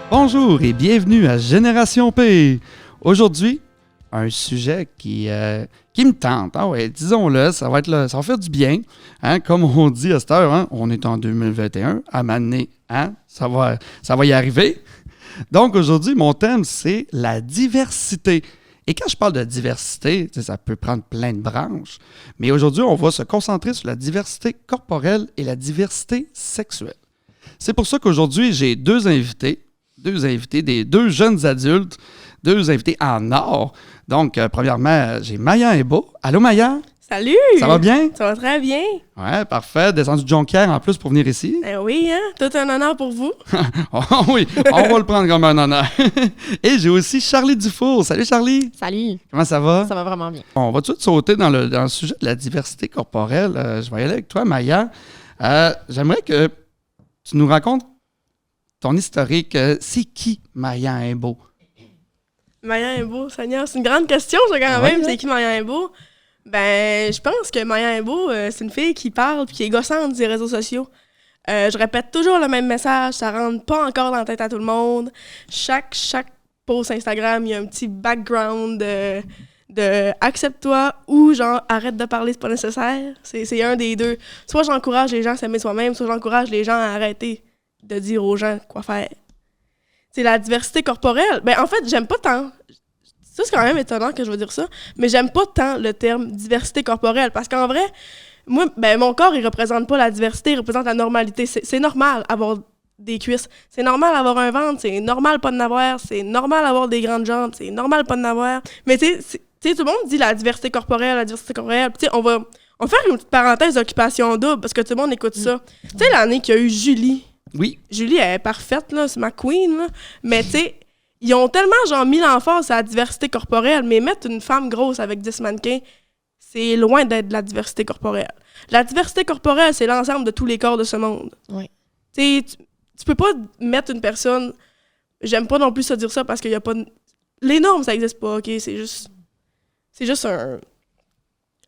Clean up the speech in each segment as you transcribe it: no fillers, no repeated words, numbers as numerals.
Bonjour et bienvenue à Génération P. Aujourd'hui, un sujet qui me tente. Ah ouais, disons-le, ça va faire du bien. Hein? Comme on dit à cette heure, hein? On est en 2021, à m'amener, hein? ça va y arriver. Donc aujourd'hui, mon thème, c'est la diversité. Et quand je parle de diversité, ça peut prendre plein de branches, mais aujourd'hui, on va se concentrer sur la diversité corporelle et la diversité sexuelle. C'est pour ça qu'aujourd'hui, j'ai deux invités, des deux jeunes adultes, deux invités en or. Donc, premièrement, j'ai Maya Imbeau. Allô, Maya? Salut! Ça va bien? Ça va très bien. Ouais, parfait. Descendu de Jonquière en plus pour venir ici. Oui, hein? Tout un honneur pour vous. Oh oui, on va le prendre comme un honneur. Et j'ai aussi Charlie Dufour. Salut, Charlie! Salut! Comment ça va? Ça va vraiment bien. On va tout de suite sauter dans le sujet de la diversité corporelle. Je vais y aller avec toi, Maya. J'aimerais que tu nous racontes ton historique. C'est qui Maya Imbeau? Maya Imbeau, Seigneur, c'est une grande question, ça, quand même. C'est qui Maya Imbeau? Ben, je pense que Maya Imbeau, c'est une fille qui parle et qui est gossante des réseaux sociaux. Je répète toujours le même message, ça rentre pas encore dans la tête à tout le monde. Chaque post Instagram, il y a un petit background de accepte-toi ou genre arrête de parler, c'est pas nécessaire. C'est un des deux. Soit j'encourage les gens à s'aimer soi-même, soit j'encourage les gens à arrêter de dire aux gens quoi faire. C'est la diversité corporelle. Ben, en fait, j'aime pas tant. Ça, c'est quand même étonnant que je veux dire ça, mais j'aime pas tant le terme diversité corporelle parce qu'en vrai, moi, ben, mon corps, il représente pas la diversité, il représente la normalité. C'est normal avoir des cuisses, c'est normal avoir un ventre, c'est normal pas de n'avoir, c'est normal avoir des grandes jambes, c'est normal pas de n'avoir. Mais tu sais, tout le monde dit la diversité corporelle. Tu sais, on va faire une petite parenthèse d'occupation double parce que tout le monde écoute ça. Tu sais, l'année qu'il y a eu Julie. Oui. Julie, elle est parfaite, là, c'est ma queen, là. Mais tu sais, ils ont tellement genre mis l'emphase à la diversité corporelle, mais mettre une femme grosse avec 10 mannequins, c'est loin d'être de la diversité corporelle. La diversité corporelle, c'est l'ensemble de tous les corps de ce monde. Oui. Tu sais, tu peux pas mettre une personne... J'aime pas non plus ça dire ça parce qu'il y a pas... Les normes, ça existe pas, OK? C'est juste un...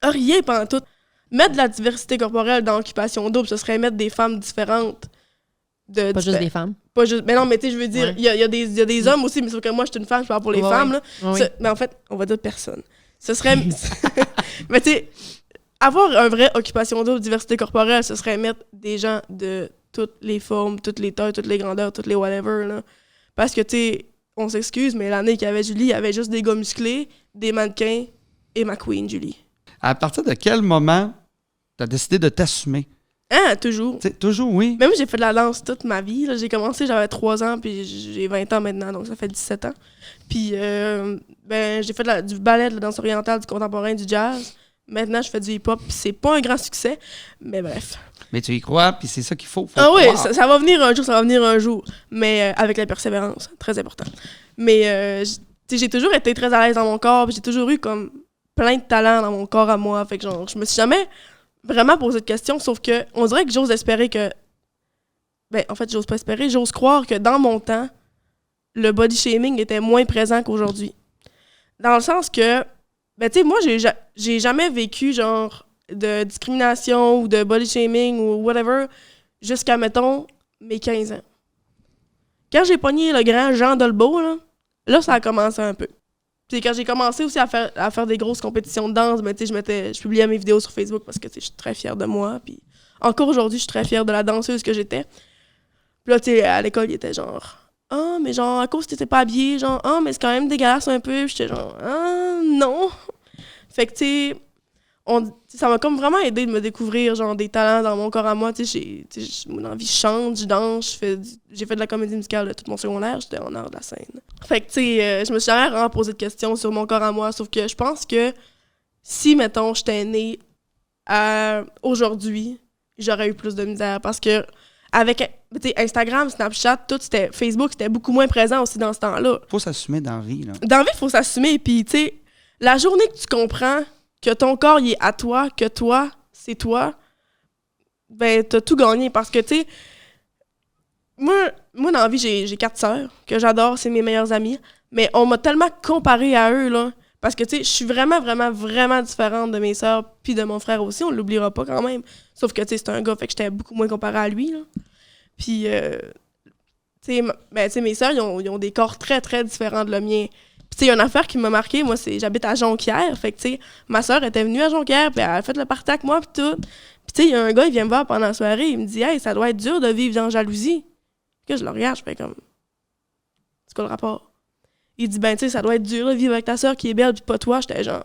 rien pendant tout. Mettre de la diversité corporelle dans l'occupation double, ce serait mettre des femmes différentes. Pas juste des femmes. Pas juste... Mais non, mais tu sais, je veux dire, il y a des hommes aussi, mais sauf que moi, je suis une femme, je parle pour les femmes, là. Oui. Mais en fait, on va dire personne. Ce serait... mais tu sais, avoir un vrai occupation double, diversité corporelle, ce serait mettre des gens de toutes les formes, toutes les tailles, toutes les grandeurs, toutes les whatever, là. Parce que, tu sais, on s'excuse, mais l'année qu'il y avait Julie, il y avait juste des gars musclés, des mannequins et ma queen, Julie. À partir de quel moment tu as décidé de t'assumer? Ah, toujours. T'sais, toujours, oui. Même j'ai fait de la danse toute ma vie. Là. J'ai commencé, j'avais 3 ans, puis j'ai 20 ans maintenant, donc ça fait 17 ans. Puis, j'ai fait du ballet, de la danse orientale, du contemporain, du jazz. Maintenant, je fais du hip-hop, puis c'est pas un grand succès, mais bref. Mais tu y crois, puis c'est ça qu'il faut. Ah oui, ça va venir un jour, mais avec la persévérance, très important. Mais, j'ai toujours été très à l'aise dans mon corps, puis j'ai toujours eu comme plein de talent dans mon corps à moi. Fait que genre, je me suis jamais vraiment posé de questions, sauf que on dirait que j'ose espérer que... Ben, en fait, j'ose pas espérer, j'ose croire que dans mon temps, le body shaming était moins présent qu'aujourd'hui. Dans le sens que, ben, tu sais, moi, j'ai jamais vécu, genre, de discrimination ou de body shaming ou whatever jusqu'à, mettons, mes 15 ans. Quand j'ai pogné le grand Jean Dolbeau, là, ça a commencé un peu. Puis quand j'ai commencé aussi à faire des grosses compétitions de danse, ben, tu sais, je publiais mes vidéos sur Facebook parce que, tu sais, je suis très fière de moi. Puis encore aujourd'hui, je suis très fière de la danseuse que j'étais. Puis là, tu sais, à l'école, il était genre... « Ah, mais genre, à cause que t'étais pas habillée, genre, ah, mais c'est quand même dégueulasse un peu. » Puis j'étais genre « Ah, non. » Fait que, tu sais, ça m'a comme vraiment aidé de me découvrir, genre, des talents dans mon corps à moi. Tu sais, mon envie, je chante, je danse, j'ai fait de la comédie musicale tout mon secondaire, j'étais en art de la scène. Fait que, tu sais, je me suis jamais vraiment posé de questions sur mon corps à moi, sauf que je pense que si, mettons, j'étais née aujourd'hui, j'aurais eu plus de misère parce que avec Instagram, Snapchat, tout, Facebook, c'était beaucoup moins présent aussi dans ce temps-là. Faut s'assumer dans la vie, là. Dans la vie, il faut s'assumer. Puis, tu sais, la journée que tu comprends que ton corps, il est à toi, que toi, c'est toi, ben, t'as tout gagné. Parce que, tu sais, moi, dans la vie, j'ai 4 sœurs que j'adore, c'est mes meilleures amies. Mais on m'a tellement comparé à eux, là. Parce que, tu sais, je suis vraiment, vraiment, vraiment différente de mes sœurs puis de mon frère aussi. On l'oubliera pas quand même. Sauf que, tu sais, c'est un gars, fait que j'étais beaucoup moins comparée à lui, là. Puis, tu mes sœurs, ils ont des corps très, très différents de le mien. Puis, il y a une affaire qui m'a marquée. Moi, j'habite à Jonquière. Fait que, ma sœur était venue à Jonquière, puis elle a fait le party avec moi, puis tout. Puis, il y a un gars, il vient me voir pendant la soirée. Il me dit « Hey, ça doit être dur de vivre dans jalousie. » Que je le regarde, je fais comme « C'est quoi le rapport? » Il dit « Ben, tu sais, ça doit être dur de vivre avec ta sœur qui est belle, puis pas toi. » J'étais genre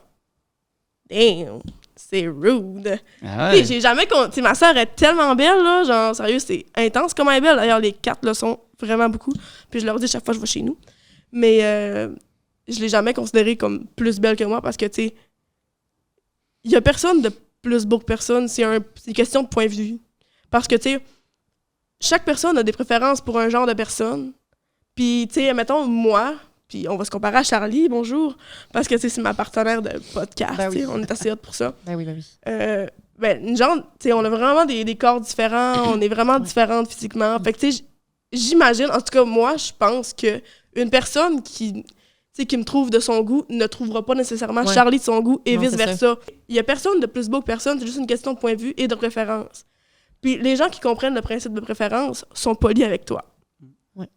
« Damn, c'est rude. » Ouais. J'ai jamais... ma sœur est tellement belle, là. Genre, sérieux, c'est intense comment elle est belle. D'ailleurs, les 4 le sont vraiment beaucoup. Puis je leur dis chaque fois que je vais chez nous. Mais je l'ai jamais considérée comme plus belle que moi parce que, tu sais, il y a personne de plus beau que personne. C'est une question de point de vue. Parce que, tu sais, chaque personne a des préférences pour un genre de personne. Puis, tu sais, mettons, moi, puis on va se comparer à Charlie, bonjour, parce que, tu sais, c'est ma partenaire de podcast. Ben oui. On est assez hot pour ça. Ben oui. Genre, tu sais, on a vraiment des corps différents. On est vraiment différentes physiquement. Fait que, tu sais, j'imagine, en tout cas, moi, je pense que une personne qui me trouve de son goût ne trouvera pas nécessairement Charlie de son goût et vice-versa. Il y a personne de plus beau que personne, c'est juste une question de point de vue et de préférence. Puis les gens qui comprennent le principe de préférence sont polis avec toi. Ouais.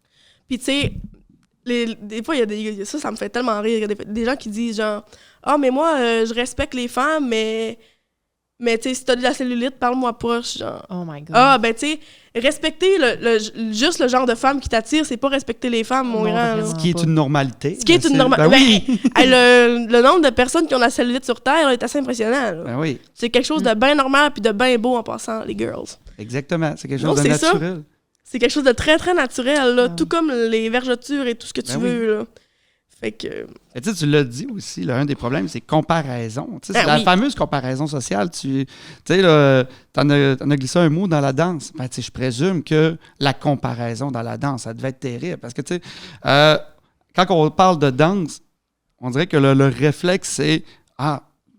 Puis tu sais, des fois, il y a ça me fait tellement rire. Il y a des gens qui disent genre « Ah, mais moi, je respecte les femmes, mais tu sais, si t'as de la cellulite, parle-moi pas. » Genre, oh my God. Ah, ben tu sais, respecter juste le genre de femme qui t'attire, c'est pas respecter les femmes, mon grand. Ce qui est une normalité. Ce qui est une normalité. Ben oui. Le nombre de personnes qui ont la cellulite sur Terre là, est assez impressionnant. Là. Ben oui, C'est quelque chose de bien normal puis de bien beau en passant, les girls. exactement. C'est quelque Non, chose de c'est ça. naturel. C'est quelque chose de très, très naturel, là, tout comme les vergetures et tout ce que tu Ben veux. Là. Fait que... Et tu l'as dit aussi, là, un des problèmes, c'est comparaison. C'est Ben la oui. fameuse comparaison sociale. Tu sais, t'en as glissé un mot dans la danse. Ben, je présume que la comparaison dans la danse, ça devait être terrible. Parce que, tu sais, quand on parle de danse, on dirait que le réflexe, c'est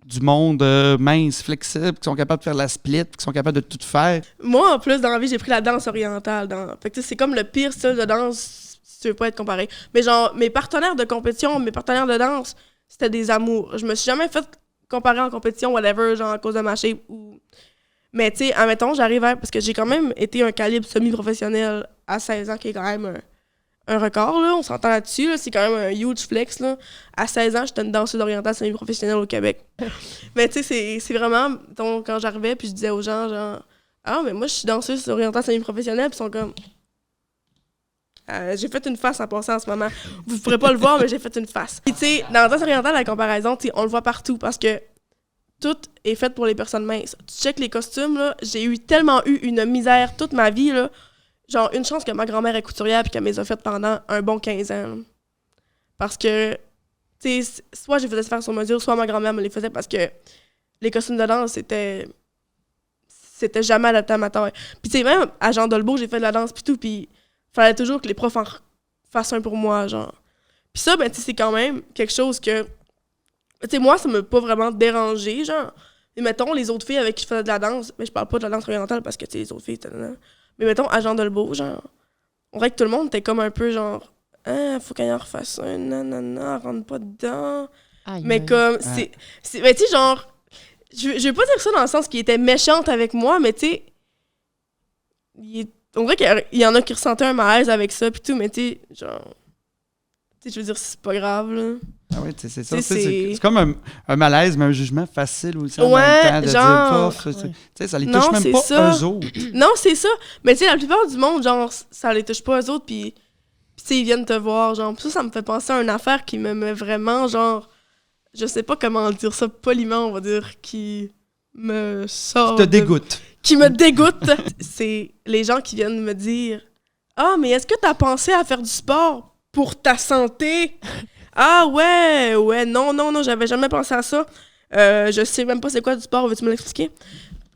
du monde mince, flexible, qui sont capables de faire la split, qui sont capables de tout faire. Moi, en plus, dans la vie, j'ai pris la danse orientale. Fait que tu sais, c'est comme le pire style de danse si tu veux pas être comparé. Mais genre, mes partenaires de compétition, mes partenaires de danse, c'était des amours. Je me suis jamais fait comparer en compétition, whatever, genre à cause de ma shape. Mais tu sais, admettons, j'arrive parce que j'ai quand même été un calibre semi-professionnel à 16 ans, qui est quand même un record, là. On s'entend là-dessus, là. C'est quand même un huge flex, là. À 16 ans, j'étais une danseuse orientale semi-professionnelle au Québec. Mais tu sais, c'est vraiment... Donc, quand j'arrivais, puis je disais aux gens, genre... Ah, mais moi, je suis danseuse orientale semi-professionnelle, puis ils sont comme... j'ai fait une face en passant en ce moment. Vous ne pourrez pas le voir, mais j'ai fait une face. Puis, tu sais, dans la danse orientale, la comparaison, on le voit partout parce que tout est fait pour les personnes minces. Tu checkes les costumes, là, j'ai tellement eu une misère toute ma vie, là. Genre, une chance que ma grand-mère est couturière puis qu'elle me les a faites pendant un bon 15 ans. Là. Parce que, tu sais, soit je faisais faire sur mesure, soit ma grand-mère me les faisait parce que les costumes de danse, c'était jamais adapté à ma taille. Puis, tu sais, même à Jean Dolbeau, j'ai fait de la danse puis tout, puis fallait toujours que les profs en fassent un pour moi, genre. Puis ça, ben, tu sais, c'est quand même quelque chose que... Tu sais, moi, ça m'a pas vraiment dérangé, genre. Et mettons, les autres filles avec qui je faisais de la danse, mais je parle pas de la danse orientale parce que, tu sais, les autres filles, mais mettons, à Jean Dolbeau, genre, on dirait que tout le monde était comme un peu genre, faut qu'elle en refasse un, non, rentre pas dedans. Aïe, mais comme, c'est mais tu sais, genre, je vais pas dire ça dans le sens qu'il était méchante avec moi, mais tu sais, on dirait qu'il y en a qui ressentaient un malaise avec ça, pis tout, mais tu sais, genre, tu sais, je veux dire, c'est pas grave, là. Ah oui, c'est ça. C'est comme un malaise, mais un jugement facile aussi en ouais, même temps de genre, dire, tu sais, ça les touche même pas ça. eux autres. Non, c'est ça. Mais tu sais, la plupart du monde, genre, ça les touche pas eux autres, puis tu sais, ils viennent te voir, genre. Pis ça me fait penser à une affaire qui me met vraiment, genre, je sais pas comment dire ça poliment, on va dire, qui me sort. Qui te dégoûte. Qui me dégoûte. C'est les gens qui viennent me dire, ah, mais est-ce que t'as pensé à faire du sport pour ta santé? Ah ouais, non, j'avais jamais pensé à ça. Je sais même pas c'est quoi du sport, veux-tu me l'expliquer?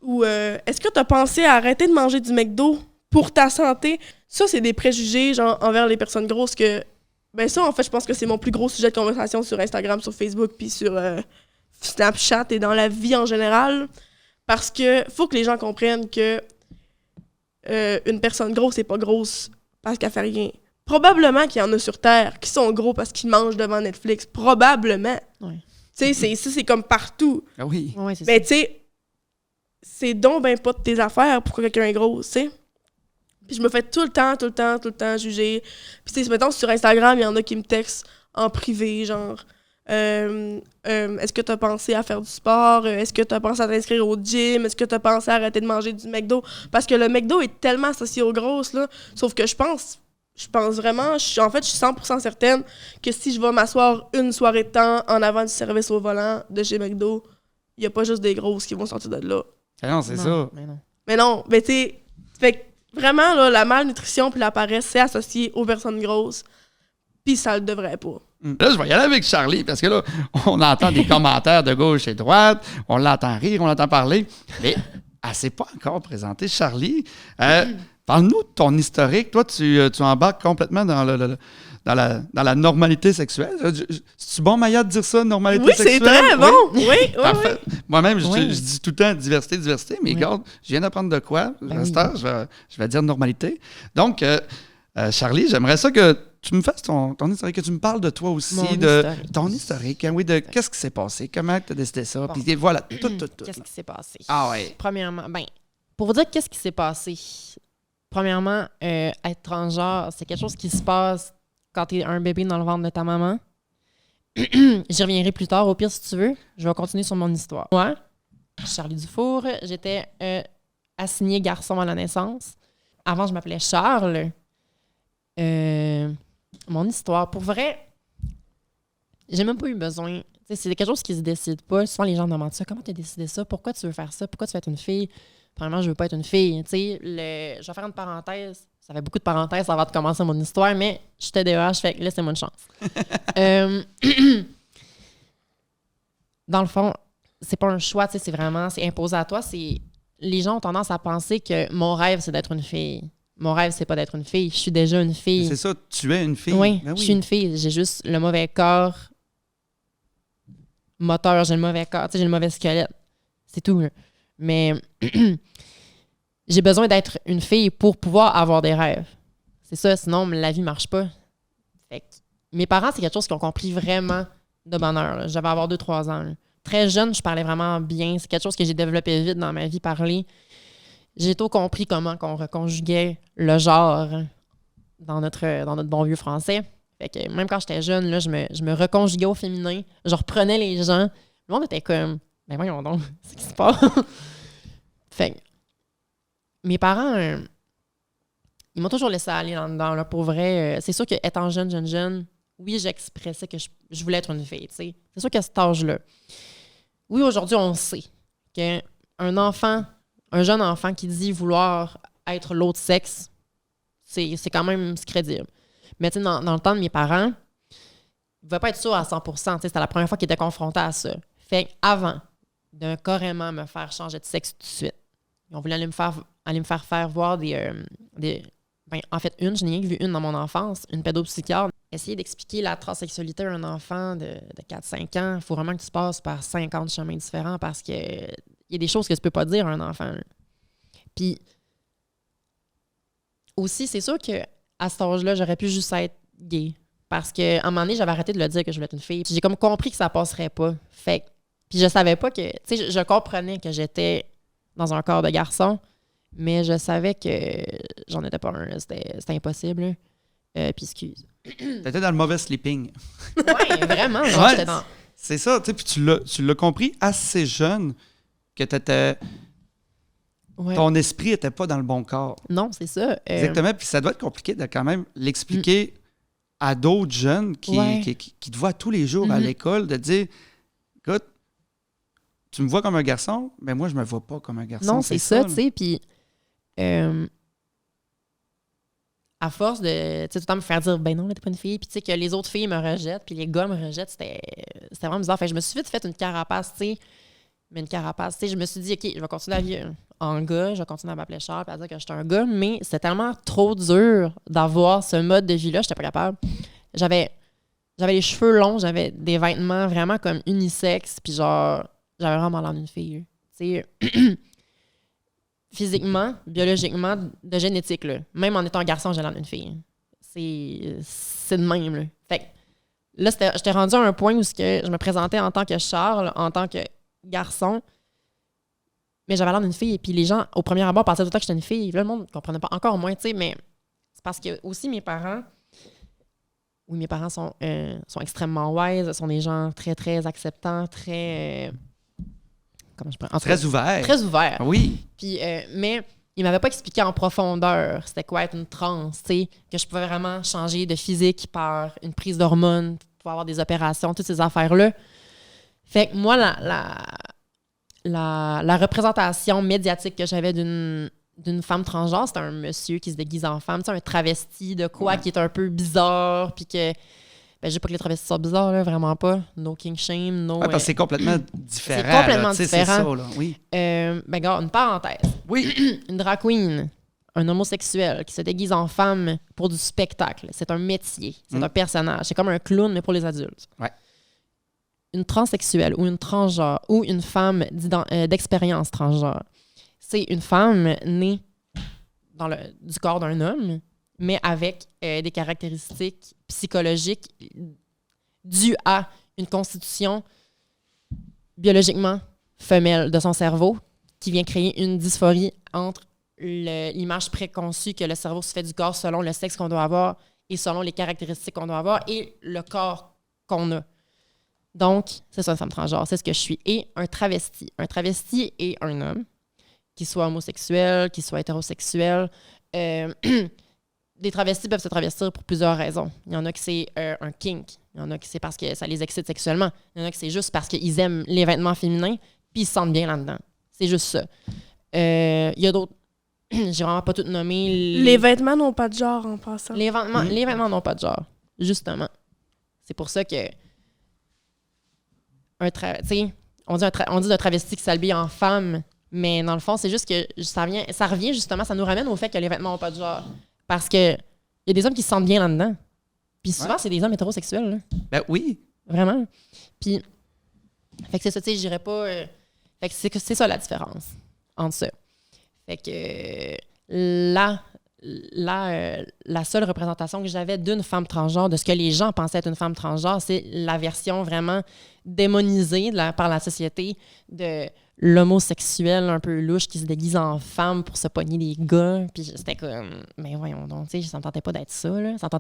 Ou est-ce que t'as pensé à arrêter de manger du McDo pour ta santé? Ça, c'est des préjugés, genre, envers les personnes grosses que... Ben ça, en fait, je pense que c'est mon plus gros sujet de conversation sur Instagram, sur Facebook, puis sur Snapchat et dans la vie en général. Parce que faut que les gens comprennent que une personne grosse n'est pas grosse parce qu'elle fait rien. Probablement qu'il y en a sur Terre qui sont gros parce qu'ils mangent devant Netflix. Probablement. Ouais. Tu sais, c'est comme partout. Ah oui. Ouais, c'est Mais ça. tu sais, c'est donc ben pas de tes affaires pour que quelqu'un est gros, tu sais. Puis je me fais tout le temps juger. Puis tu sais, mettons, sur Instagram, il y en a qui me textent en privé, genre... est-ce que tu as pensé à faire du sport? Est-ce que tu as pensé à t'inscrire au gym? Est-ce que tu as pensé à arrêter de manger du McDo? Parce que le McDo est tellement associé aux grosses, là. Sauf que je pense vraiment, en fait, je suis 100% certaine que si je vais m'asseoir une soirée de temps en avant du service au volant de chez McDo, il n'y a pas juste des grosses qui vont sortir de là. Ah non, c'est ça. Mais non, mais tu sais, fait que vraiment, là, la malnutrition puis la paresse, c'est associé aux personnes grosses. Puis ça le devrait pas. Là, je vais y aller avec Charlie, parce que là, on entend des commentaires de gauche et de droite, on l'entend rire, on l'entend parler, mais elle ne s'est pas encore présentée. Charlie, parle-nous de ton historique. Toi, tu embarques complètement dans la normalité sexuelle. C'est-tu bon, Maya, de dire ça, normalité sexuelle? Oui, c'est très bon. Oui. Parfait. Moi-même, je dis tout le temps diversité, mais regarde, je viens d'apprendre de quoi. Je vais dire normalité. Donc, Charlie, j'aimerais ça que tu me fasses ton historique, que tu me parles de toi aussi, ton historique, oui, de qu'est-ce qui s'est passé, comment tu as décidé ça, puis voilà, tout. Qu'est-ce qui s'est passé? Ah ouais. Premièrement, pour vous dire qu'est-ce qui s'est passé, premièrement, être transgenre, c'est quelque chose qui se passe quand tu es un bébé dans le ventre de ta maman. J'y reviendrai plus tard, au pire, si tu veux. Je vais continuer sur mon histoire. Moi, Charlie Dufour, j'étais assignée garçon à la naissance. Avant, je m'appelais Charles. Mon histoire, pour vrai, j'ai même pas eu besoin. T'sais, c'est quelque chose qui se décide pas. Souvent, les gens me demandent ça. Comment tu as décidé ça? Pourquoi tu veux faire ça? Pourquoi tu veux être une fille? Premièrement, je veux pas être une fille. Je vais faire une parenthèse. Ça fait beaucoup de parenthèses avant de commencer mon histoire, mais je suis TDAH, fait que laissez-moi une chance. Dans le fond, c'est pas un choix, c'est imposé à toi. Les gens ont tendance à penser que mon rêve, c'est d'être une fille. Mon rêve, c'est pas d'être une fille. Je suis déjà une fille. C'est ça, tu es une fille. Oui, ben oui. Je suis une fille. J'ai juste le mauvais corps moteur, j'ai le mauvais corps, j'ai le mauvais squelette. C'est tout. Là. Mais j'ai besoin d'être une fille pour pouvoir avoir des rêves. C'est ça, sinon la vie marche pas. Fait que mes parents, c'est quelque chose qu'ils ont compris vraiment de bonne heure. Là. J'avais avoir 2-3 ans. Là. Très jeune, je parlais vraiment bien. C'est quelque chose que j'ai développé vite dans ma vie, parler. J'ai tout compris comment on reconjuguait le genre dans notre bon vieux français. Fait que même quand j'étais jeune, là, je me reconjuguais au féminin. Je reprenais les gens. Le monde était comme, ben voyons donc, c'est ce qui se passe. Fait que mes parents, ils m'ont toujours laissé aller là-dedans. Là, pour vrai, c'est sûr qu'étant jeune, oui, j'expressais que je voulais être une fille. T'sais. C'est sûr qu'à cet âge-là. Oui, aujourd'hui, on sait qu'un jeune enfant qui dit vouloir être l'autre sexe, c'est quand même crédible. Mais tu sais, dans le temps de mes parents, ils ne pouvaient pas être sûrs à 100%. C'était la première fois qu'ils étaient confrontés à ça. Fait qu'avant de carrément me faire changer de sexe tout de suite, ils ont voulu aller me faire faire voir en fait, je n'ai rien que vu une dans mon enfance, une pédopsychiatre. Essayer d'expliquer la transsexualité à un enfant de 4-5 ans, il faut vraiment que tu passes par 50 chemins différents parce que il y a des choses que tu peux pas dire à un enfant. Là. Puis, aussi, c'est sûr qu'à cet âge-là, j'aurais pu juste être gay. Parce qu'à un moment donné, j'avais arrêté de le dire que je voulais être une fille. Puis j'ai comme compris que ça passerait pas. Fait puis je savais pas que... Tu sais, je comprenais que j'étais dans un corps de garçon, mais je savais que j'en étais pas un. C'était impossible. Puis excuse. T'étais dans le mauvais sleeping. Ouais, vraiment. Genre, j'étais dans... C'est ça, tu sais, puis tu l'as compris assez jeune que t'étais... Ouais. Ton esprit n'était pas dans le bon corps. Non, c'est ça. Exactement, puis ça doit être compliqué de quand même l'expliquer à d'autres jeunes qui te voient tous les jours à l'école, de dire, écoute, tu me vois comme un garçon, mais moi, je me vois pas comme un garçon. Non, c'est ça, tu sais, puis à force de tout le temps me faire dire, ben non, là, t'es pas une fille, puis tu sais, que les autres filles me rejettent, puis les gars me rejettent, c'était vraiment bizarre. Fait que je me suis vite fait une carapace, tu sais. Mais une carapace, tu sais, je me suis dit, OK, je vais continuer à vivre en gars, je vais continuer à m'appeler Charles et à dire que j'étais un gars, mais c'était tellement trop dur d'avoir ce mode de vie-là, j'étais pas capable. J'avais les cheveux longs, j'avais des vêtements vraiment comme unisexes, puis genre, j'avais vraiment l'air d'une fille. Tu sais, physiquement, biologiquement, de génétique, là. Même en étant un garçon, j'ai l'air d'une fille. C'est de même, là. Fait que là, j'étais rendue à un point où je me présentais en tant que Charles, en tant que garçon, mais j'avais l'air d'une fille. Et puis les gens, au premier abord, pensaient tout le temps que j'étais une fille. Là, le monde ne comprenait pas encore moins, tu sais, mais c'est parce que aussi mes parents sont extrêmement wise, sont des gens très, très acceptants, très... comment je pourrais... Très ouvert. Très ouverts. Oui. Puis, mais ils m'avaient pas expliqué en profondeur c'était quoi être une trans, tu sais, que je pouvais vraiment changer de physique par une prise d'hormones, pouvoir avoir des opérations, toutes ces affaires-là. Fait que moi, la représentation médiatique que j'avais d'une femme transgenre, c'était un monsieur qui se déguise en femme, tu sais, un travesti de quoi qui est un peu bizarre, puis que... Ben, je dis pas que les travestis sont bizarres, là, vraiment pas. No king shame, no... Ouais, parce que c'est complètement différent. C'est complètement là, différent. C'est ça, là, oui. Ben, regarde, une parenthèse. Oui. Une drag queen, un homosexuel qui se déguise en femme pour du spectacle. C'est un métier, c'est un personnage. C'est comme un clown, mais pour les adultes. Ouais. Une transsexuelle ou une transgenre ou une femme d'expérience transgenre, c'est une femme née du corps d'un homme, mais avec des caractéristiques psychologiques dues à une constitution biologiquement femelle de son cerveau qui vient créer une dysphorie entre l'image préconçue que le cerveau se fait du corps selon le sexe qu'on doit avoir et selon les caractéristiques qu'on doit avoir et le corps qu'on a. Donc, c'est ça une femme transgenre, c'est ce que je suis. Et un travesti. Un travesti est un homme, qu'il soit homosexuel, qu'il soit hétérosexuel. Des travestis peuvent se travestir pour plusieurs raisons. Il y en a qui c'est un kink. Il y en a qui c'est parce que ça les excite sexuellement. Il y en a qui c'est juste parce qu'ils aiment les vêtements féminins puis ils se sentent bien là-dedans. C'est juste ça. Il y a d'autres... J'ai vraiment pas tout nommé. Les vêtements n'ont pas de genre en passant. Les vêtements n'ont pas de genre, justement. C'est pour ça que on dit d'un travesti qui s'habille en femme, mais dans le fond, c'est juste que ça revient justement, ça nous ramène au fait que les vêtements n'ont pas de genre. Parce que il y a des hommes qui se sentent bien là-dedans. Puis souvent, c'est des hommes hétérosexuels. Là. Ben oui. Vraiment. Puis, fait que c'est ça, tu sais, je dirais pas... fait que c'est ça la différence entre ça. Fait que la seule représentation que j'avais d'une femme transgenre, de ce que les gens pensaient être une femme transgenre, c'est la version vraiment démonisée par la société de l'homosexuel un peu louche qui se déguise en femme pour se pogner des gars. Puis c'était comme, mais voyons donc, tu sais, ça ne tentait pas d'être ça, là. Ça ne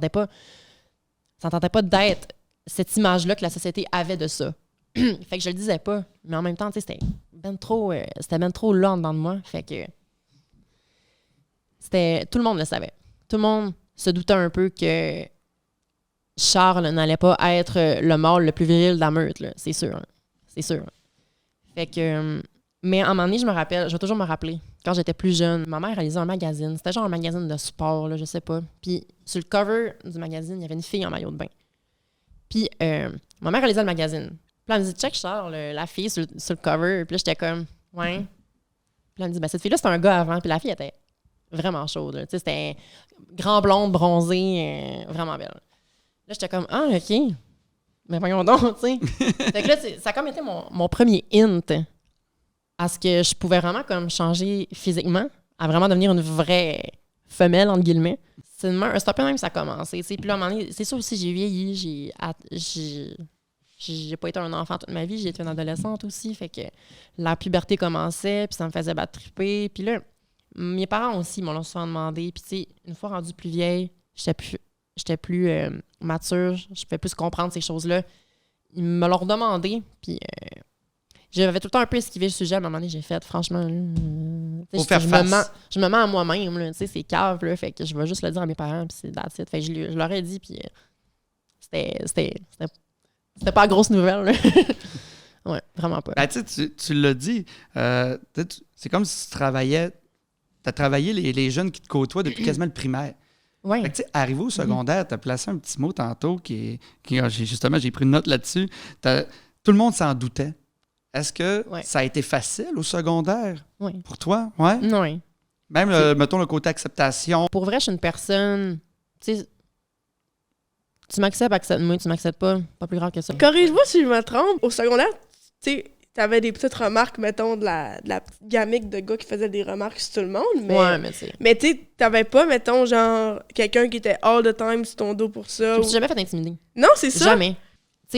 tentait pas d'être cette image-là que la société avait de ça. Fait que je le disais pas. Mais en même temps, tu sais, c'était ben trop là en dedans de moi. Fait que tout le monde le savait. Tout le monde se doutait un peu que Charles n'allait pas être le mâle le plus viril de la meute, là. C'est sûr. Hein. C'est sûr. Fait que... mais à un moment donné, je vais toujours me rappeler, quand j'étais plus jeune, ma mère réalisait un magazine. C'était genre un magazine de sport, là, je sais pas. Puis sur le cover du magazine, il y avait une fille en maillot de bain. Puis ma mère réalisait le magazine. Puis là, elle me dit, check Charles, la fille sur le cover. Puis là, j'étais comme, ouais. Puis là, elle me dit, ben cette fille-là, c'était un gars avant. Puis la fille était vraiment chaude. Tu sais, c'était grand blonde, bronzée, vraiment belle. Là, j'étais comme, ah, OK. Mais voyons donc, tu sais. Fait que là, ça a comme été mon premier hint à ce que je pouvais vraiment comme changer physiquement, à vraiment devenir une vraie femelle, entre guillemets. C'est un peu même que ça a commencé. Puis là, à un moment donné, c'est sûr aussi, j'ai vieilli, j'ai pas été un enfant toute ma vie, j'ai été une adolescente aussi, fait que la puberté commençait, puis ça me faisait battre triper. Puis là, mes parents aussi m'ont souvent demandé, puis tu sais, une fois rendue plus vieille, j'étais plus mature, je pouvais plus comprendre ces choses-là. Ils me l'ont demandé, puis j'avais tout le temps un peu esquivé le sujet. À un moment donné, j'ai fait, franchement, je me mens à moi-même, là, tu sais, c'est cave, là, fait que je vais juste le dire à mes parents, puis c'est that's it. Fait que je leur ai dit, puis c'était pas la grosse nouvelle, là. Ouais, vraiment pas. Ben, tu l'as dit, c'est comme si tu as travaillé les jeunes qui te côtoient depuis quasiment le primaire. Ouais. Fait que, tu sais, arrivé au secondaire, tu as placé un petit mot tantôt qui justement, j'ai pris une note là-dessus. Tout le monde s'en doutait. Est-ce que ça a été facile au secondaire pour toi? Ouais? Oui. Même, mettons, le côté acceptation. Pour vrai, je suis une personne... Tu sais, tu m'acceptes, accepte-moi. Tu m'acceptes pas plus grave que ça. Corrige-moi si je me trompe. Au secondaire, tu sais, t'avais des petites remarques, mettons, de la petite gamique de gars qui faisait des remarques sur tout le monde. Mais tu sais. Mais tu sais, t'avais pas, mettons, genre, quelqu'un qui était all the time sur ton dos pour ça. Je me suis jamais fait intimider. Non, c'est ça. Jamais.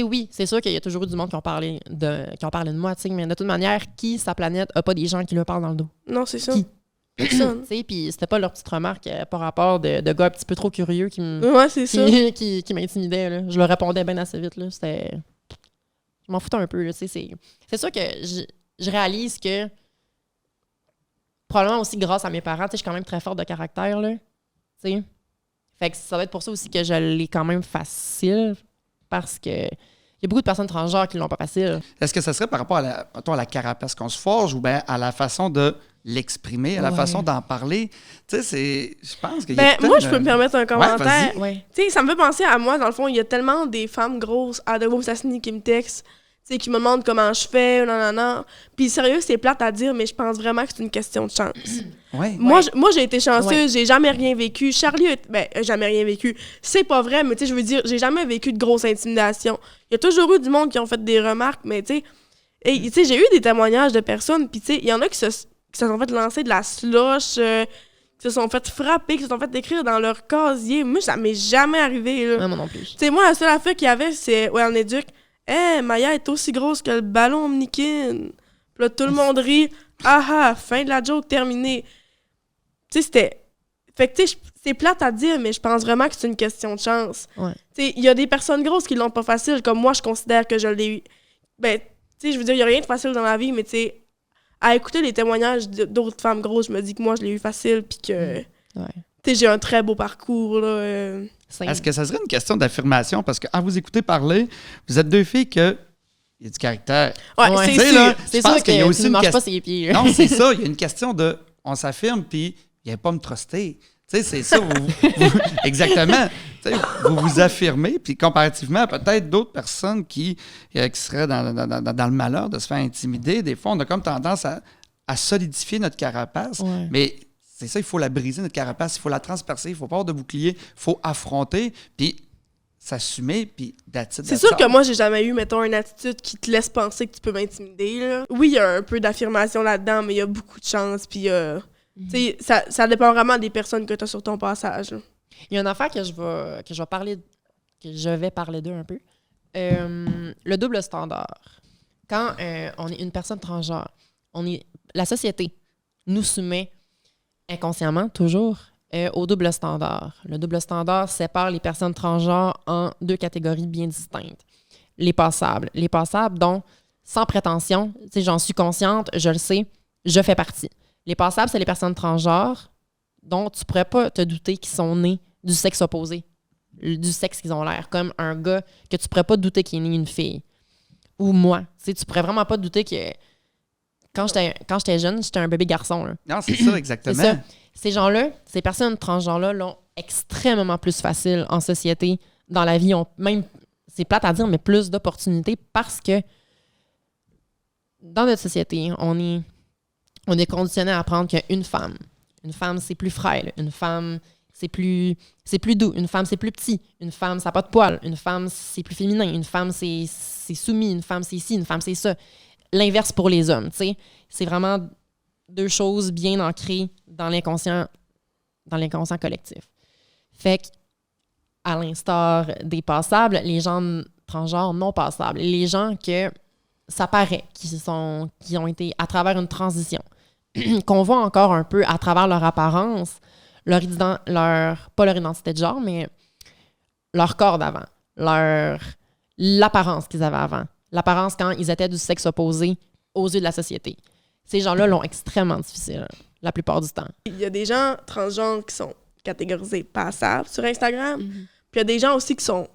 sais, oui, c'est sûr qu'il y a toujours eu du monde qui ont parlé de moi, tu sais, mais de toute manière, qui, sa planète, a pas des gens qui lui parlent dans le dos? Non, c'est ça. Qui? Personne. Tu sais, puis c'était pas leur petite remarque par rapport de gars un petit peu trop curieux Ouais, c'est ça. qui m'intimidaient, là. Je leur répondais bien assez vite, là. C'était... Je m'en foutais un peu, là, tu sais. C'est sûr que je réalise que probablement aussi grâce à mes parents, tu sais, je suis quand même très forte de caractère, là. Tu sais. Fait que ça va être pour ça aussi que je l'ai quand même facile, parce que il y a beaucoup de personnes transgenres qui l'ont pas facile. Est-ce que ça serait par rapport à la carapace qu'on se forge ou bien à la façon de l'exprimer, à la façon d'en parler? Tu sais, je pense qu'il y a moi, je peux me permettre un commentaire. Ouais. Tu sais, ça me fait penser à moi, dans le fond, il y a tellement des femmes grosses à Devo Sassini qui me textent, tu sais, qui me demandent comment je fais, non. Puis sérieux, c'est plate à dire, mais je pense vraiment que c'est une question de chance. Ouais. Moi, j'ai été chanceuse, j'ai jamais rien vécu. Charlie, jamais rien vécu. C'est pas vrai, mais tu sais, je veux dire, j'ai jamais vécu de grosse intimidation. Il y a toujours eu du monde qui ont fait des remarques, mais tu sais, j'ai eu des témoignages de personnes, puis tu sais, il y en a qui se sont fait lancer de la slush, qui se sont fait frapper, qui se sont fait écrire dans leur casier. Moi, ça m'est jamais arrivé, là. Ouais, moi non plus. Tu sais, moi, la seule affaire qu'il y avait, c'est, en éduc, Maya est aussi grosse que le ballon omnikin. Puis là, tout le monde rit. Ah, fin de la joke, terminée. Tu sais, c'était... Fait que, tu sais, c'est plate à dire, mais je pense vraiment que c'est une question de chance. Ouais. Tu sais, il y a des personnes grosses qui l'ont pas facile, comme moi, je considère que je l'ai eu. Ben, tu sais, je veux dire, il y a rien de facile dans la vie, mais tu sais, à écouter les témoignages d'autres femmes grosses, je me dis que moi, je l'ai eu facile, puis que... Ouais. Tu sais, j'ai un très beau parcours, là. Est-ce que ça serait une question d'affirmation? Parce qu'en vous écoutez parler, vous êtes deux filles que il y a du caractère. Ouais, Ouais. c'est Tu sais, sûr. là, C'est je pense sûr qu'il y a aussi tu ne une marches question. pas ses pieds. Non, c'est ça. Il y a une question de on s'affirme, puis il n'y a pas à me truster. Tu sais, c'est ça. Exactement. Tu sais, vous vous affirmez, puis comparativement à peut-être d'autres personnes qui seraient dans le malheur de se faire intimider, des fois, on a comme tendance à solidifier notre carapace. Ouais. Mais c'est ça, il faut la briser, notre carapace. Il faut la transpercer. Il ne faut pas avoir de bouclier. Il faut affronter, puis s'assumer, puis C'est sûr que moi, j'ai jamais eu, mettons, une attitude qui te laisse penser que tu peux m'intimider, là. Oui, il y a un peu d'affirmation là-dedans, mais il y a beaucoup de chance, puis tu sais, ça dépend vraiment des personnes que tu as sur ton passage, là. Il y a une affaire que je vais parler d'eux un peu. Le double standard. Quand on est une personne transgenre, la société nous soumet inconsciemment, toujours, au double standard. Le double standard sépare les personnes transgenres en deux catégories bien distinctes. Les passables. Les passables dont, sans prétention, tu sais, j'en suis consciente, je le sais, je fais partie. Les passables, c'est les personnes transgenres dont tu pourrais pas te douter qu'ils sont nés du sexe opposé, du sexe qu'ils ont l'air, comme un gars que tu pourrais pas te douter qu'il est né une fille. Ou moi. Tu sais, tu pourrais vraiment pas te douter que quand j'étais jeune, j'étais un bébé garçon. Là. Non, c'est ça, exactement. C'est ça. Ces gens-là, ces personnes transgenres-là l'ont extrêmement plus facile en société, dans la vie. Ont même, c'est plate à dire, mais plus d'opportunités parce que dans notre société, on est conditionné à apprendre qu'une femme, c'est plus frêle. Une femme, c'est plus doux. Une femme, c'est plus petit. Une femme, ça n'a pas de poils. Une femme, c'est plus féminin. Une femme, c'est soumis. Une femme, c'est ci. Une femme, c'est ça. L'inverse pour les hommes, tu sais. C'est vraiment deux choses bien ancrées dans l'inconscient collectif. Fait qu'à l'instar des passables, les gens transgenres non passables, les gens que ça paraît qui ont été à travers une transition, qu'on voit encore un peu à travers leur apparence, pas leur identité de genre, mais leur corps d'avant, l'apparence qu'ils avaient avant, l'apparence quand ils étaient du sexe opposé aux yeux de la société. Ces gens-là l'ont extrêmement difficile, la plupart du temps. Il y a des gens transgenres qui sont catégorisés passables sur Instagram, puis il y a des gens aussi qui sont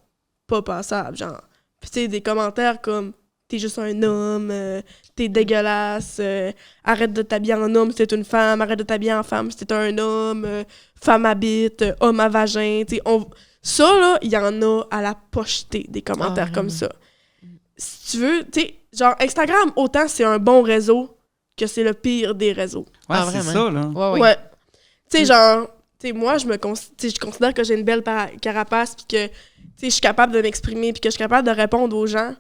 pas passables, genre. Puis tu sais, des commentaires comme « T'es juste un homme, t'es dégueulasse, arrête de t'habiller en homme si t'es une femme, arrête de t'habiller en femme si t'es un homme, femme à bite, homme à vagin. » Ça, là, il y en a à la pocheté, des commentaires comme ça. Si tu veux, tu sais, genre Instagram, autant c'est un bon réseau que c'est le pire des réseaux. Ouais, c'est vraiment. ça, là. Ouais. Tu sais, genre, tu sais, moi, je considère que j'ai une belle carapace, puis que, tu sais, je suis capable de m'exprimer, puis que je suis capable de répondre aux gens,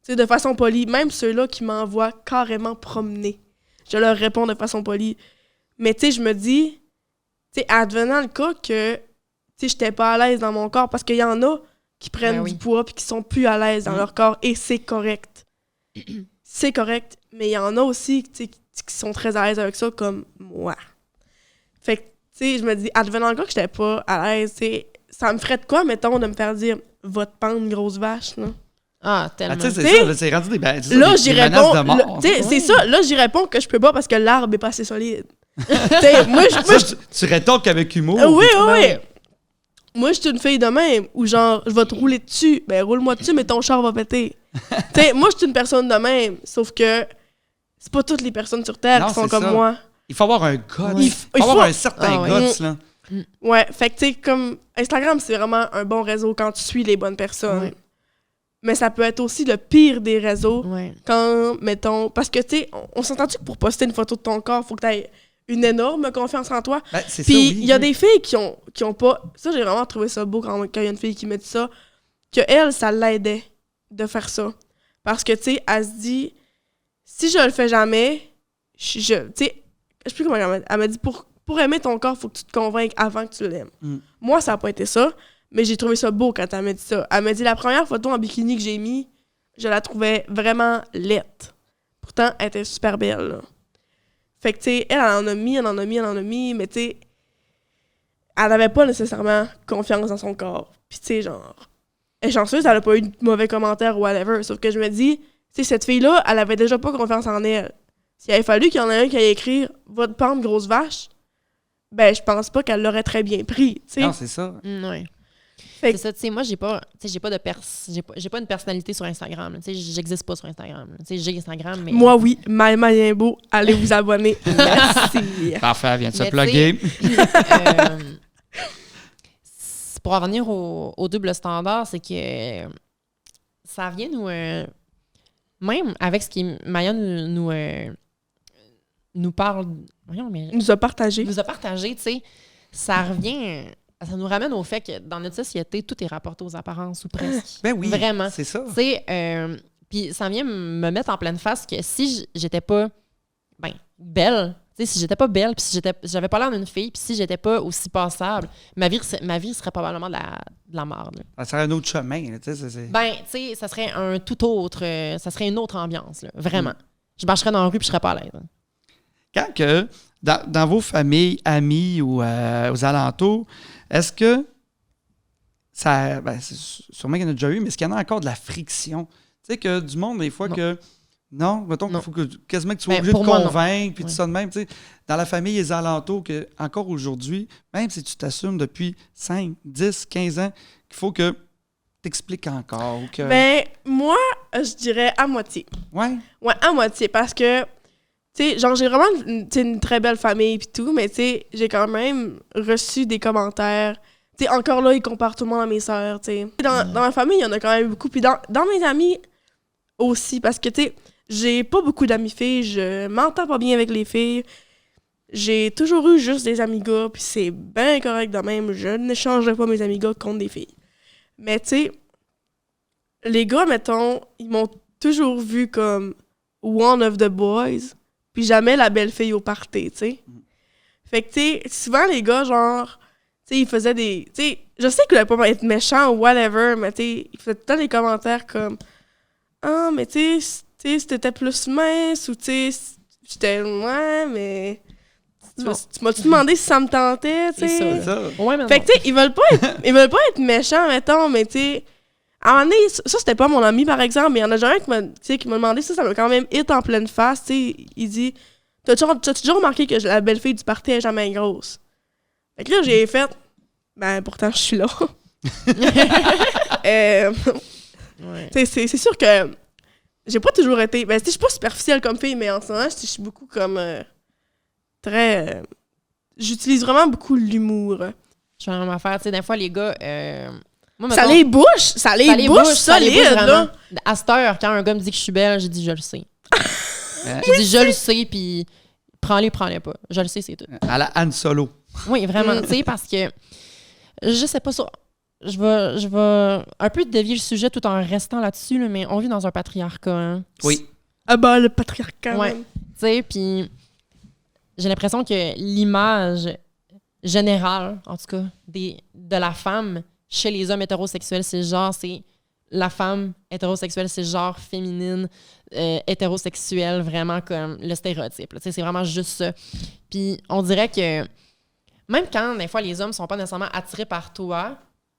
tu sais, de façon polie. Même ceux-là qui m'envoient carrément promener, je leur réponds de façon polie. Mais, tu sais, je me dis, tu sais, advenant le cas que, tu sais, j'étais pas à l'aise dans mon corps, parce qu'il y en a qui prennent Ben oui. du poids puis qui sont plus à l'aise dans leur corps et c'est correct. C'est correct, mais il y en a aussi tu sais, qui sont très à l'aise avec ça, comme moi. Fait que, tu sais, je me dis, advenant le cas que j'étais pas à l'aise, tu sais, ça me ferait de quoi, mettons, de me faire dire « Va te pendre, grosse vache », là? Ah, tellement. tu sais, c'est T'sais, ça, là, c'est rendu c'est ça, Là, des j'y menaces réponds. de mort. Tu sais, c'est ça. Là, j'y réponds que je peux pas parce que l'arbre est pas assez solide. Tu sais, moi, Tu rétorques avec humour. oui, puis- oui, oui. Moi, je suis une fille de même où, genre, je vais te rouler dessus. Ben, roule-moi dessus, mais ton char va péter. Tu sais, moi, je suis une personne de même. Sauf que c'est pas toutes les personnes sur Terre Non, qui sont c'est comme ça. moi. Il faut avoir un guts. Il Il faut- faut avoir un certain Ah ouais. guts, là. Ouais, fait que, tu sais, comme Instagram, c'est vraiment un bon réseau quand tu suis les bonnes personnes. Ouais. Mais ça peut être aussi le pire des réseaux Ouais. quand, mettons... Parce que, tu sais, on s'entend-tu que pour poster une photo de ton corps, faut que tu aies une énorme confiance en toi? Ben, c'est ça, Puis oui. il y a des filles qui ont pas... Ça, j'ai vraiment trouvé ça beau quand il y a une fille qui me dit ça, que elle, ça l'aidait de faire ça. Parce que, tu sais, elle se dit, si je le fais jamais, tu sais, je sais plus comment elle m'a dit, pour aimer ton corps, faut que tu te convainques avant que tu l'aimes. Mm. Moi, ça a pas été ça, mais j'ai trouvé ça beau quand elle m'a dit ça. Elle m'a dit, la première photo en bikini que j'ai mis, je la trouvais vraiment laide. Pourtant, elle était super belle, là. Fait que, tu sais, elle en a mis, mais tu sais, elle n'avait pas nécessairement confiance dans son corps. Puis, tu sais, genre, elle est chanceuse, elle a pas eu de mauvais commentaires ou whatever. Sauf que je me dis, tu sais, cette fille-là, elle avait déjà pas confiance en elle. S'il avait fallu qu'il y en ait un qui allait écrire « Va te pendre, grosse vache », ben, je pense pas qu'elle l'aurait très bien pris, tu sais. Non, c'est ça. Ouais. Fait C'est que- ça, tu sais, moi, j'ai pas j'ai pas une personnalité sur Instagram. Tu sais, j'existe pas sur Instagram. Tu sais, j'ai Instagram, mais... Moi, oui, Maïmaïmbo, allez vous abonner. Merci. Parfait, viens de se Mais plugger. Pour en revenir au double standard, c'est que ça vient nous... même avec ce que Maya nous parle... Voyons, mais Il nous a partagé. nous a partagé, tu sais, ça nous ramène au fait que dans notre société, tout est rapporté aux apparences ou presque. Ben oui, Vraiment. c'est ça. Tu sais, puis ça vient me mettre en pleine face que si j'étais pas belle, tu sais, si j'étais pas belle, puis si j'avais pas l'air d'une fille, puis si j'étais pas aussi passable, ma vie serait probablement de la merde. Là. Ça serait un autre chemin, là, tu sais. Ben, tu sais, ça serait un tout autre, ça serait une autre ambiance, là, vraiment. Je marcherais dans la rue puis je serais pas à l'aise. Hein. Quand que, dans vos familles, amis ou aux alentours, est-ce que ça... Ben, sûrement qu'il y en a déjà eu, mais est-ce qu'il y en a encore de la friction? Tu sais que du monde, des fois, Non. que... Non, mettons qu'il Non. faut que quasiment que tu sois Ben, obligé de pour moi, non. convaincre, puis tout Ouais. ça de même. Tu sais, dans la famille et les alentours, que, encore aujourd'hui, même si tu t'assumes depuis 5, 10, 15 ans, qu'il faut que tu expliques encore. Ou que... Ben, moi, je dirais à moitié. ouais. Ouais, à moitié, parce que, tu sais, genre, j'ai vraiment une très belle famille pis tout, mais tu sais, j'ai quand même reçu des commentaires. Tu sais, encore là, ils comparent tout le monde à mes sœurs, tu sais. Dans ma famille, il y en a quand même beaucoup. Puis dans mes amis aussi, parce que, tu sais, j'ai pas beaucoup d'amis filles, je m'entends pas bien avec les filles. J'ai toujours eu juste des amis gars, puis c'est bien correct de même. Je n'échangerai pas mes amis gars contre des filles. Mais, tu sais, les gars, mettons, ils m'ont toujours vu comme one of the boys, puis jamais la belle fille au party, tu sais. Fait que, tu sais, souvent, les gars, genre, tu sais, ils faisaient des... Tu sais, je sais qu'ils voulaient pas être méchants ou whatever, mais tu sais, ils faisaient tout le temps des commentaires comme « Ah, mais tu sais, si t'étais plus mince, ou tu sais, j'étais... Ouais, mais... Tu m'as-tu demandé si ça me tentait, tu sais? » C'est ça. Ouais, mais Fait non. que, tu sais, ils veulent pas être méchants, mettons, mais tu sais, à un moment donné, ça, c'était pas mon ami, par exemple, mais il y en a déjà un qui m'a demandé ça m'a quand même hit en pleine face, tu sais. Il dit, t'as-tu déjà remarqué que la belle fille du party est jamais grosse? Fait que là, j'ai fait, ben, pourtant, je suis là. Ouais. Tu sais, c'est sûr que j'ai pas toujours été, ben, tu sais, je suis pas superficielle comme fille, mais en ce moment, je suis beaucoup comme, très, j'utilise vraiment beaucoup l'humour. Je fais la même affaire. Tu sais, des fois, les gars... moi, Ça mettons, les bouche, ça les bouche solide, vraiment. là. À cette heure, quand un gars me dit que je suis belle, j'ai dit « je le sais ». J'ai dit « je le sais » puis prends-les pas. Je le sais, c'est tout. À la Han Solo. Oui, vraiment. Tu sais, parce que je sais pas ça. Je vais un peu dévier le sujet tout en restant là-dessus, là, mais on vit dans un patriarcat. Hein. Oui. Ah bah, le patriarcat, Ouais. même. Tu sais, puis j'ai l'impression que l'image générale, en tout cas, de la femme chez les hommes hétérosexuels cisgenres, c'est la femme hétérosexuelle cisgenre féminine, hétérosexuelle, vraiment comme le stéréotype. C'est vraiment juste ça. Puis on dirait que même quand, des fois, les hommes sont pas nécessairement attirés par toi,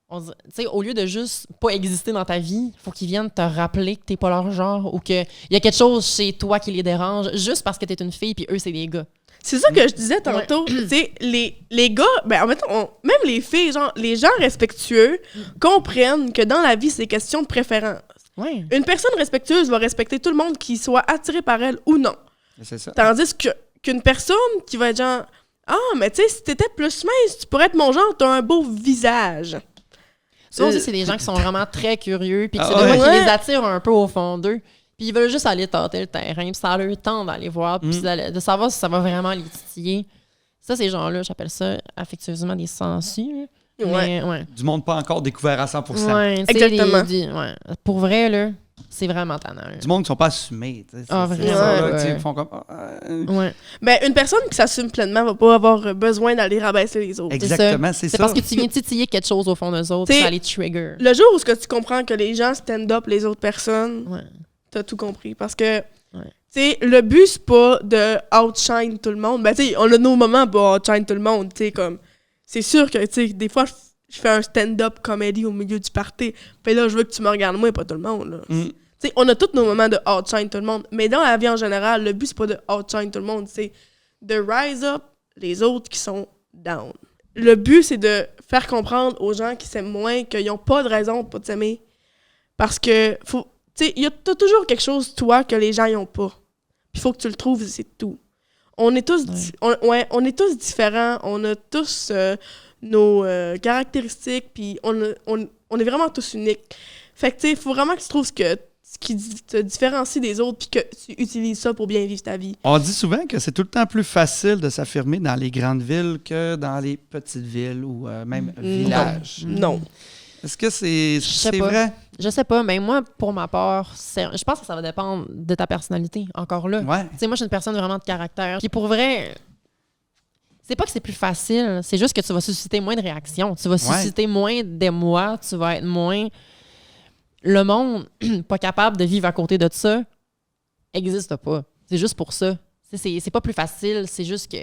au lieu de juste pas exister dans ta vie, il faut qu'ils viennent te rappeler que t'es pas leur genre ou qu'il y a quelque chose chez toi qui les dérange juste parce que t'es une fille puis eux, c'est des gars. C'est ça que je disais tantôt. Tu sais, les gars, ben en fait, même les filles, genre, les gens respectueux comprennent que dans la vie, c'est question de préférence. Ouais. Une personne respectueuse va respecter tout le monde qui soit attiré par elle ou non. C'est ça. Tandis qu'une personne qui va être genre, ah, mais tu sais, si t'étais plus mince, tu pourrais être mon genre, t'as un beau visage. Ça aussi, c'est des gens qui sont vraiment très curieux puis que c'est Ah, des fois ouais. qui les attirent un peu au fond d'eux. Puis ils veulent juste aller tâter le terrain, puis ça a leur temps d'aller voir, puis de savoir si ça va vraiment les titiller. Ça, ces gens-là, j'appelle ça affectueusement des sangsues. Mais, ouais. Du monde pas encore découvert à 100%. Ouais, Exactement. Ouais. Pour vrai, là, c'est vraiment tannant. Là. Du monde qui sont pas assumés. Tu sais, Ah, c'est vraiment, ça, là, ouais. tu sais, ils font comme... Ouais. Ben, une personne qui s'assume pleinement va pas avoir besoin d'aller rabaisser les autres. Exactement, c'est ça. C'est parce que tu viens titiller quelque chose au fond d'eux autres, T'sais, ça les trigger. Le jour où ce que tu comprends que les gens stand-up les autres personnes, Ouais. t'as tout compris. Parce que, tu sais, le but, c'est pas de outshine tout le monde. Ben, tu sais, on a nos moments pour outshine tout le monde. Tu sais, comme, c'est sûr que, tu sais, des fois, je fais un stand-up comédie au milieu du party. Puis là, je veux que tu me regardes, moi, et pas tout le monde. Là. Tu sais, on a tous nos moments de outshine tout le monde. Mais dans la vie en général, le but, c'est pas de outshine tout le monde. C'est de rise up les autres qui sont down. Le but, c'est de faire comprendre aux gens qui s'aiment moins qu'ils n'ont pas de raison de pas t'aimer. Parce que, faut. Tu sais, t'as toujours quelque chose, toi, que les gens n'ont pas. Puis il faut que tu le trouves, c'est tout. On est tous, on est tous différents, on a tous nos caractéristiques, puis on est vraiment tous uniques. Fait que, tu sais, il faut vraiment que tu trouves ce qui te différencie des autres, puis que tu utilises ça pour bien vivre ta vie. On dit souvent que c'est tout le temps plus facile de s'affirmer dans les grandes villes que dans les petites villes ou même villages. Non. Est-ce que c'est pas. vrai? Je sais pas, mais moi, pour ma part, je pense que ça va dépendre de ta personnalité, encore là. Ouais. Tu sais, moi, je suis une personne vraiment de caractère. Puis pour vrai, c'est pas que c'est plus facile, c'est juste que tu vas susciter moins de réactions. Tu vas susciter moins d'émoi, tu vas être moins... Le monde pas capable de vivre à côté de ça existe pas. C'est juste pour ça. C'est pas plus facile, c'est juste que...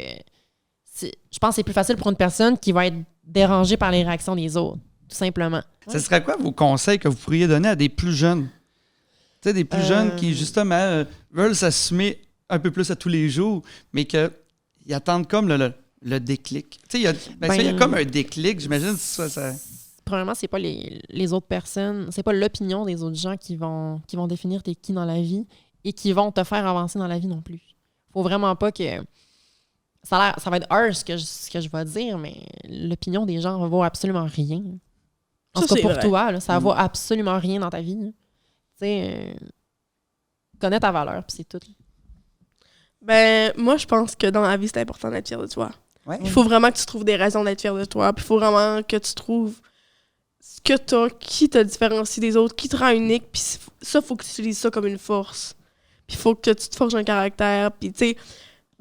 Je pense que c'est plus facile pour une personne qui va être dérangée par les réactions des autres, tout simplement. Ce serait quoi vos conseils que vous pourriez donner à des plus jeunes? Tu sais, des plus jeunes qui, justement, veulent s'assumer un peu plus à tous les jours, mais qu'ils attendent comme le déclic. Tu sais, il y a comme un déclic, j'imagine. Ça... Premièrement, c'est pas les autres personnes, c'est pas l'opinion des autres gens qui vont définir t'es qui dans la vie et qui vont te faire avancer dans la vie non plus. Faut vraiment pas que... Ça va être harsh ce que je vais dire, mais l'opinion des gens vaut absolument rien. En tout cas, pour toi, là, ça vaut absolument rien dans ta vie. Tu sais, connais ta valeur, puis c'est tout. Ben, moi, je pense que dans la vie, c'est important d'être fier de toi. Ouais. Il faut vraiment que tu trouves des raisons d'être fier de toi. Puis il faut vraiment que tu trouves ce que t'as, qui te différencie des autres, qui te rend unique. Puis ça, il faut que tu utilises ça comme une force. Puis il faut que tu te forges un caractère. Puis tu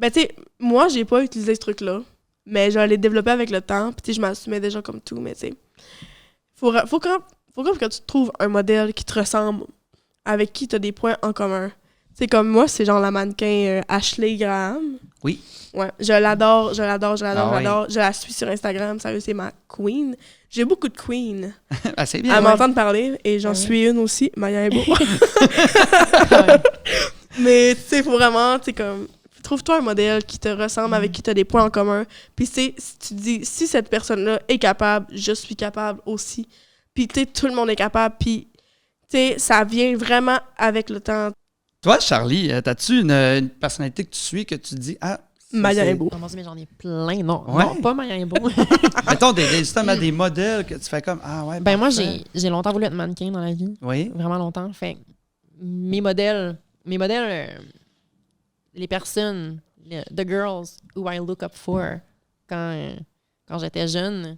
sais, moi, j'ai pas utilisé ce truc-là. Mais je l'ai développé avec le temps. Puis tu sais, je m'assumais déjà comme tout. Mais tu sais, faut que tu trouves un modèle qui te ressemble, avec qui tu as des points en commun. Tu sais, comme moi, c'est genre la mannequin Ashley Graham. Oui. Ouais, je l'adore. Ah oui. Je la suis sur Instagram, sérieux, c'est ma queen. J'ai beaucoup de queens Ah, c'est bien. à m'entendre parler, et j'en suis une aussi, Maya Ebo. Mais tu sais, faut vraiment, tu sais, comme, trouve-toi un modèle qui te ressemble, avec qui tu as des points en commun. Puis si tu dis, si cette personne-là est capable, je suis capable aussi. Puis tu sais, tout le monde est capable, puis tu sais, ça vient vraiment avec le temps. Toi, Charlie, as-tu une personnalité que tu suis que tu dis, ah, Maya Ebo. Oh mon Dieu, mais j'en ai plein. Non, Ouais. non, pas Maya Ebo. mettons justement des modèles que tu fais comme, ah ouais. Ben moi, parfait. j'ai longtemps voulu être mannequin dans la vie. Oui. Vraiment longtemps. Fait que mes modèles, les personnes, the girls who I look up for quand j'étais jeune,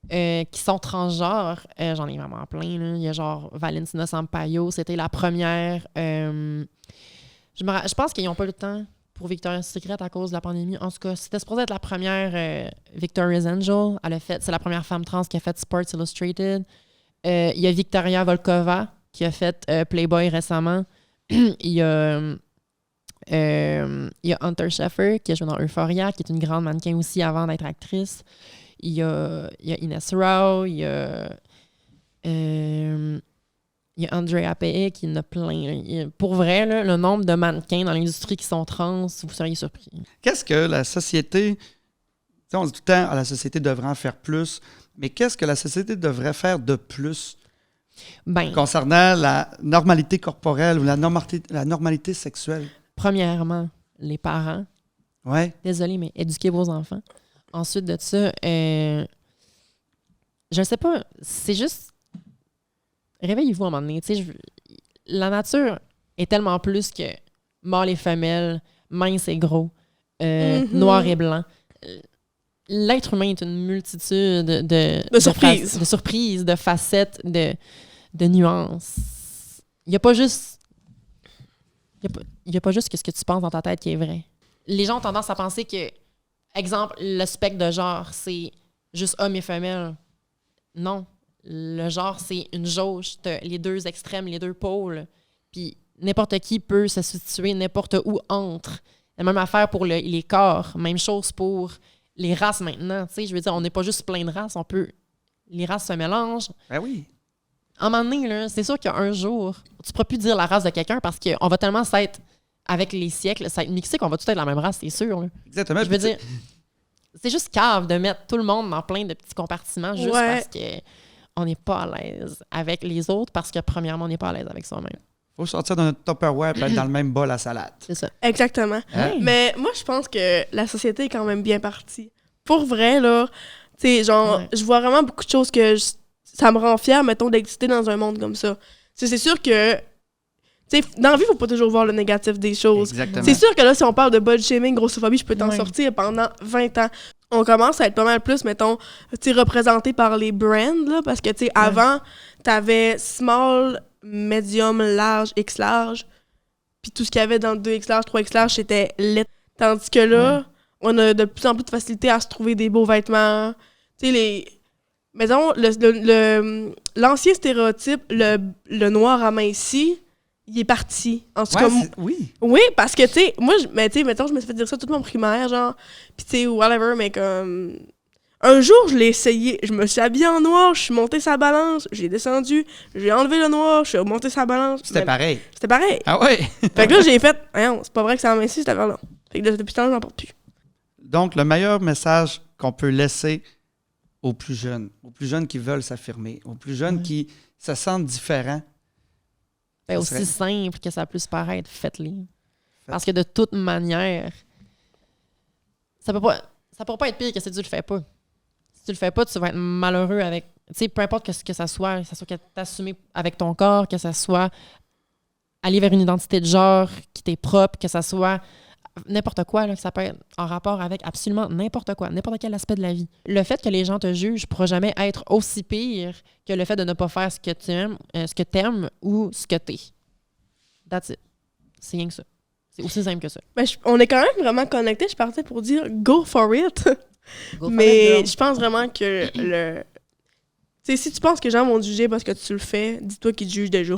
qui sont transgenres, j'en ai vraiment plein. Là. Il y a genre Valentina Sampaio, c'était la première. Je pense qu'ils n'ont pas le temps pour Victoria's Secret à cause de la pandémie. En tout cas, c'était supposé être la première Victoria's Angel. C'est la première femme trans qui a fait Sports Illustrated. Il y a Victoria Volkova qui a fait Playboy récemment. Il y a Hunter Schafer qui a joué dans Euphoria, qui est une grande mannequin aussi avant d'être actrice. Il y a Ines Rao, il y a Andrea Pei, qui en a plein. Pour vrai, là, le nombre de mannequins dans l'industrie qui sont trans, vous seriez surpris. Qu'est-ce que la société... On dit tout le temps, la société devrait en faire plus, mais qu'est-ce que la société devrait faire de plus concernant la normalité corporelle ou la normalité sexuelle? Premièrement, les parents. Ouais. Désolée, mais éduquez vos enfants. Ensuite de ça, je ne sais pas, c'est juste... Réveillez-vous à un moment donné. La nature est tellement plus que mâle et femelle, mince et gros, noir et blanc. L'être humain est une multitude de surprises, de facettes, de nuances. Il n'y a pas juste... Il y a pas juste que ce que tu penses dans ta tête qui est vrai. Les gens ont tendance à penser que, exemple, le spectre de genre, c'est juste homme et femelle. Non. Le genre, c'est une jauge. T'as les deux extrêmes, les deux pôles. Puis n'importe qui peut se situer n'importe où entre. La même affaire pour les corps. Même chose pour les races maintenant. Je veux dire, on n'est pas juste plein de races. Les races se mélangent. Ben oui. À un moment donné, là, c'est sûr qu'un jour, tu ne pourras plus dire la race de quelqu'un parce qu'on va tellement s'être, avec les siècles, s'être mixé qu'on va tout être la même race, c'est sûr. Là. Exactement. Je veux dire, c'est juste cave de mettre tout le monde dans plein de petits compartiments juste parce qu'on n'est pas à l'aise avec les autres parce que, premièrement, on n'est pas à l'aise avec soi-même. Il faut sortir de notre Tupperware et être dans le même bol à salade. C'est ça. Exactement. Hein? Mais moi, je pense que la société est quand même bien partie. Pour vrai, là, tu sais, genre, je vois vraiment beaucoup de choses que ça me rend fière, mettons, d'exister dans un monde comme ça. C'est sûr que, tu sais, dans la vie, il faut pas toujours voir le négatif des choses. Exactement. C'est sûr que là, si on parle de body shaming, grossophobie, je peux t'en sortir pendant 20 ans. On commence à être pas mal plus, mettons, tu sais, représenté par les brands, là, parce que, tu sais, avant, t'avais small, medium, large, X large, puis tout ce qu'il y avait dans 2X large, 3X large, c'était lit. Tandis que là, on a de plus en plus de facilité à se trouver des beaux vêtements. Tu sais, mettons, l'ancien stéréotype, le noir aminci, il est parti. En tout cas, oui. Oui, parce que, tu sais, moi, mettons, je me suis fait dire ça toute mon primaire, genre, pis tu sais, whatever, mais comme... Un jour, je l'ai essayé, je me suis habillée en noir, je suis montée sa balance, j'ai descendu, j'ai enlevé le noir, je suis remontée sa balance. C'était pareil. C'était pareil. Ah ouais? Fait que là, j'ai fait, c'est pas vrai que ça aminci, cette affaire-là. Fait que depuis ce temps, j'en porte plus. Donc, le meilleur message qu'on peut laisser aux plus jeunes qui veulent s'affirmer, aux plus jeunes qui se sentent différents. Ben, aussi simple que ça puisse paraître, faites-le. Parce que de toute manière, ça peut pas être pire que si tu le fais pas. Si tu le fais pas, tu vas être malheureux avec... Tu sais, peu importe que ça soit que t'assumer avec ton corps, que ça soit aller vers une identité de genre qui t'est propre, que ça soit n'importe quoi, là, que ça peut être en rapport avec absolument n'importe quoi, n'importe quel aspect de la vie. Le fait que les gens te jugent ne pourra jamais être aussi pire que le fait de ne pas faire ce que tu aimes, ce que t'aimes ou ce que t'es. That's it. C'est rien que ça. C'est aussi simple que ça. Ben, on est quand même vraiment connectés. Je partais pour dire go for it. Je pense vraiment que tu sais, si tu penses que les gens vont te juger parce que tu le fais, dis-toi qu'ils te jugent déjà.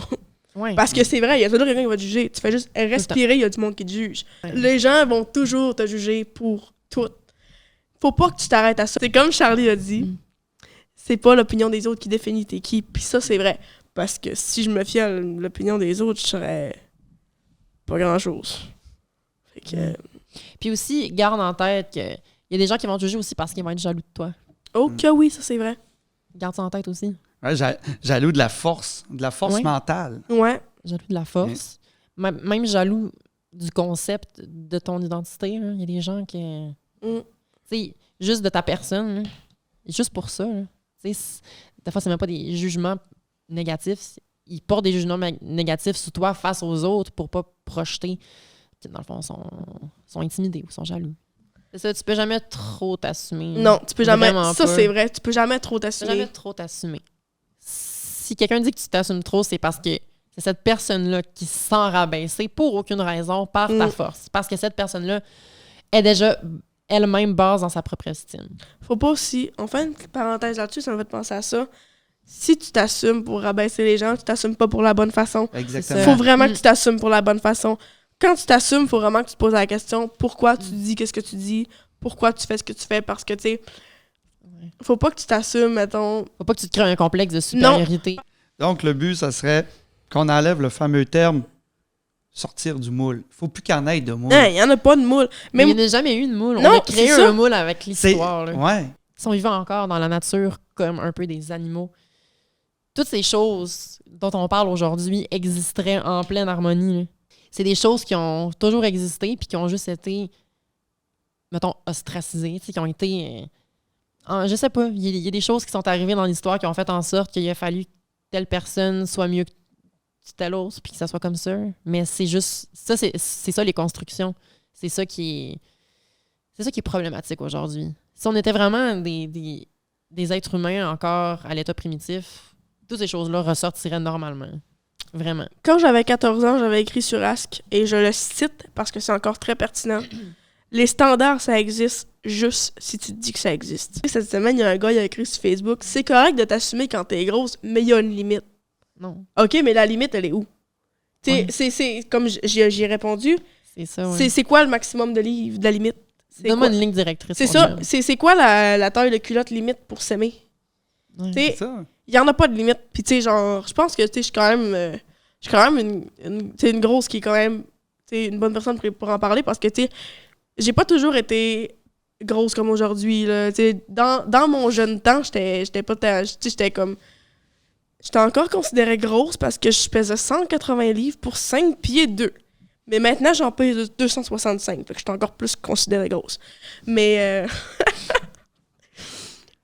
Ouais. Parce que c'est vrai, il y a toujours quelqu'un qui va te juger. Tu fais juste respirer, il y a du monde qui te juge. Ouais. Les gens vont toujours te juger pour tout. Faut pas que tu t'arrêtes à ça. C'est comme Charlie a dit, c'est pas l'opinion des autres qui définit t'es qui. Puis ça, c'est vrai. Parce que si je me fiais à l'opinion des autres, je serais pas grand-chose. Fait que... Puis aussi, garde en tête qu'il y a des gens qui vont te juger aussi parce qu'ils vont être jaloux de toi. Oh que oui, ça c'est vrai. Garde ça en tête aussi. Ouais, jaloux de la force mentale. Ouais. Jaloux de la force. Même jaloux du concept de ton identité. Il y a des gens qui... Tu sais, juste de ta personne. Là. Juste pour ça. Tu sais, des fois, c'est même pas des jugements négatifs. Ils portent des jugements négatifs sur toi face aux autres pour pas projeter. Dans le fond, sont intimidés ou sont jaloux. C'est ça, tu peux jamais trop t'assumer. Non, tu peux jamais. Ça, pas. C'est vrai. Tu peux jamais trop t'assumer. Tu peux jamais trop t'assumer. Si quelqu'un dit que tu t'assumes trop, c'est parce que C'est cette personne-là qui se sent rabaissée pour aucune raison par ta force. Parce que cette personne-là est déjà elle-même base dans sa propre estime. Faut pas aussi... On fait une petite parenthèse là-dessus, ça me fait penser à ça. Si tu t'assumes pour rabaisser les gens, tu t'assumes pas pour la bonne façon. Exactement. Faut vraiment que tu t'assumes pour la bonne façon. Quand tu t'assumes, faut vraiment que tu te poses la question pourquoi tu dis qu'est-ce que tu dis, pourquoi tu fais ce que tu fais, parce que, tu sais, faut pas que tu t'assumes, mettons... Faut pas que tu te crées un complexe de supériorité. Donc, le but, ça serait qu'on enlève le fameux terme sortir du moule. Faut plus qu'il y en ait de moule. Non, il y en a pas de moule. Mais Même... il n'y a jamais eu de moule. Non, on a créé c'est ça. un moule avec l'histoire. Là. Ouais. Ils sont vivants encore dans la nature comme un peu des animaux. Toutes ces choses dont on parle aujourd'hui existeraient en pleine harmonie. Là. C'est des choses qui ont toujours existé puis qui ont juste été, mettons, ostracisées, qui ont été... je sais pas, il y a des choses qui sont arrivées dans l'histoire qui ont fait en sorte qu'il a fallu que telle personne soit mieux que telle autre puis que ça soit comme ça. Mais c'est juste... Ça, c'est ça les constructions. C'est ça qui est problématique aujourd'hui. Si on était vraiment des êtres humains encore à l'état primitif, toutes ces choses-là ressortiraient normalement. Vraiment. Quand j'avais 14 ans, j'avais écrit sur Ask, et je le cite parce que c'est encore très pertinent. Les standards, ça existe juste si tu te dis que ça existe. Cette semaine, il y a un gars qui a écrit sur Facebook, c'est correct de t'assumer quand t'es grosse, mais il y a une limite. Non. OK, mais la limite, elle est où? Ouais. C'est comme j'ai répondu, C'est ça, ouais. c'est quoi le maximum de livres, de la limite? Donne-moi une ligne directrice. C'est mon ça. gars. C'est quoi la taille de culotte limite pour s'aimer? Ouais. Tu sais, C'est ça. il y en a pas de limite. Puis tu sais, genre, je pense que tu sais, je suis quand même une grosse qui est quand même une bonne personne pour en parler parce que tu sais, j'ai pas toujours été grosse comme aujourd'hui. Là. Tu sais, dans mon jeune temps, j'étais pas j'étais comme. J'étais encore considérée grosse parce que je pesais 180 livres pour 5 pieds 2. Mais maintenant, j'en pèse 265. Fait que j'étais encore plus considérée grosse. Mais,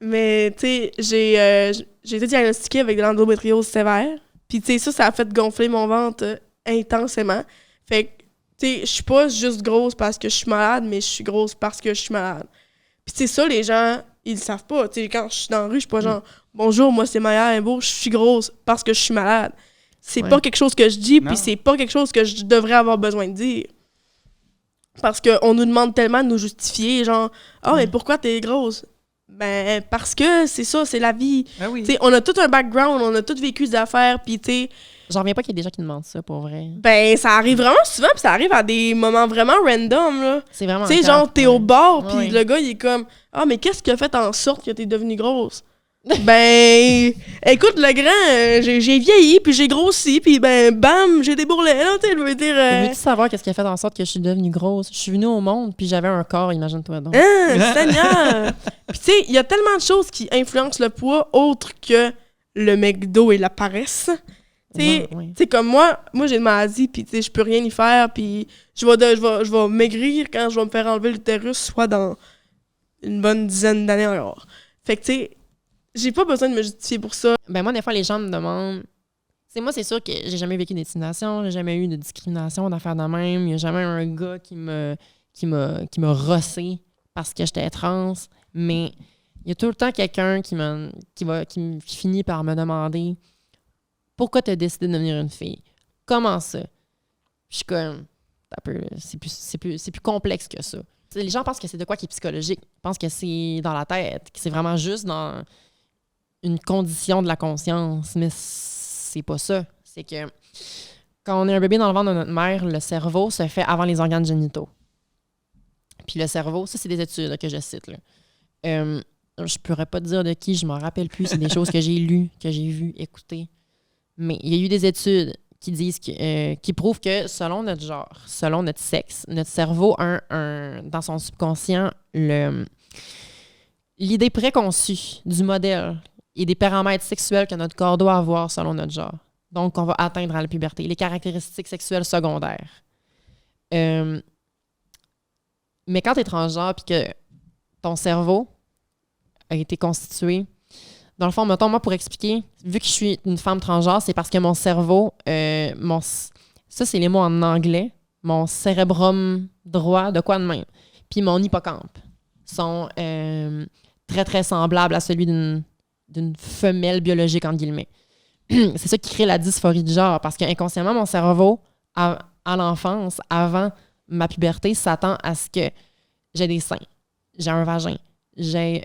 mais tu sais, j'ai été diagnostiquée avec de l'endométriose sévère. Puis, tu sais, ça a fait gonfler mon ventre intensément. Fait que, tu sais, je suis pas juste grosse parce que je suis malade, mais je suis grosse parce que je suis malade. Puis, tu sais, ça, les gens, ils le savent pas. Tu sais, quand je suis dans la rue, je suis pas genre « Bonjour, moi, c'est Maya Imbeau, je suis grosse parce que je suis malade. » C'est pas quelque chose que je dis, puis c'est pas quelque chose que je devrais avoir besoin de dire. Parce qu'on nous demande tellement de nous justifier, genre « Ah, mais pourquoi t'es grosse? » Ben, parce que c'est ça, c'est la vie. Ah oui. T'sais, on a tout un background, on a tout vécu des affaires, puis tu sais... J'en reviens pas qu'il y ait des gens qui demandent ça, pour vrai. Ben, ça arrive vraiment souvent, puis ça arrive à des moments vraiment random, là. C'est vraiment... Tu sais, genre, t'es au bar, puis Ouais. le gars, il est comme « Ah, mais qu'est-ce qui a fait en sorte que t'es devenue grosse? » Ben, écoute, le grand, j'ai vieilli, puis j'ai grossi, puis ben, bam, j'ai des bourrelets, là, tu sais, je veux dire... Veux-tu savoir qu'est-ce qui a fait en sorte que je suis devenue grosse? Je suis venue au monde, puis j'avais un corps, imagine-toi donc. Seigneur! Puis tu sais, il y a tellement de choses qui influencent le poids autre que le McDo et la paresse. Tu sais, comme moi j'ai une maladie, puis tu sais, je peux rien y faire, puis je vais maigrir quand je vais me faire enlever l'utérus, soit dans une bonne dizaine d'années encore. Fait que tu sais, j'ai pas besoin de me justifier pour ça. Ben moi, des fois, les gens me demandent... Moi, c'est sûr que j'ai jamais vécu d'intimidation, j'ai jamais eu de discrimination, d'affaires de même. Il y a jamais un gars qui m'a rossé parce que j'étais trans. Mais il y a tout le temps quelqu'un qui finit par me demander « Pourquoi tu as décidé de devenir une fille? Comment ça? » Je suis comme... C'est plus complexe que ça. T'sais, les gens pensent que c'est de quoi qui est psychologique. Ils pensent que c'est dans la tête, que c'est vraiment juste dans une condition de la conscience. Mais c'est pas ça. C'est que quand on est un bébé dans le ventre de notre mère, le cerveau se fait avant les organes génitaux. Puis le cerveau, ça, c'est des études là, que je cite. Là. Je pourrais pas te dire de qui, je m'en rappelle plus. C'est des choses que j'ai lues, que j'ai vues, écoutées. Mais il y a eu des études qui disent qui prouvent que selon notre genre, selon notre sexe, notre cerveau a dans son subconscient l'idée préconçue du modèle et des paramètres sexuels que notre corps doit avoir selon notre genre. Donc, on va atteindre à la puberté. Les caractéristiques sexuelles secondaires. Mais quand tu es transgenre et que ton cerveau a été constitué, dans le fond, mettons, moi, pour expliquer, vu que je suis une femme transgenre, c'est parce que mon cerveau, ça, c'est les mots en anglais, mon cérébrum droit, de quoi de même, puis mon hippocampe sont très, très semblables à celui d'une femelle biologique, entre guillemets. c'est ça qui crée la dysphorie du genre. Parce qu'inconsciemment, mon cerveau, à l'enfance, avant ma puberté, s'attend à ce que j'ai des seins, j'ai un vagin, j'ai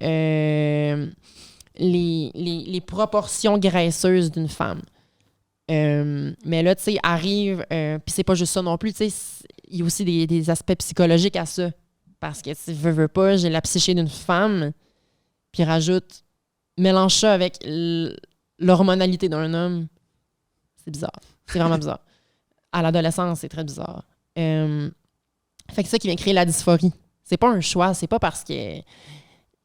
les proportions graisseuses d'une femme. Mais là, tu sais, arrive, puis c'est pas juste ça non plus, tu sais, il y a aussi des aspects psychologiques à ça. Parce que, tu veux pas, j'ai la psyché d'une femme, puis rajoute, mélange ça avec l'hormonalité d'un homme. C'est bizarre. C'est vraiment bizarre. À l'adolescence, c'est très bizarre. Fait que c'est ça qui vient créer la dysphorie. C'est pas un choix, c'est pas parce que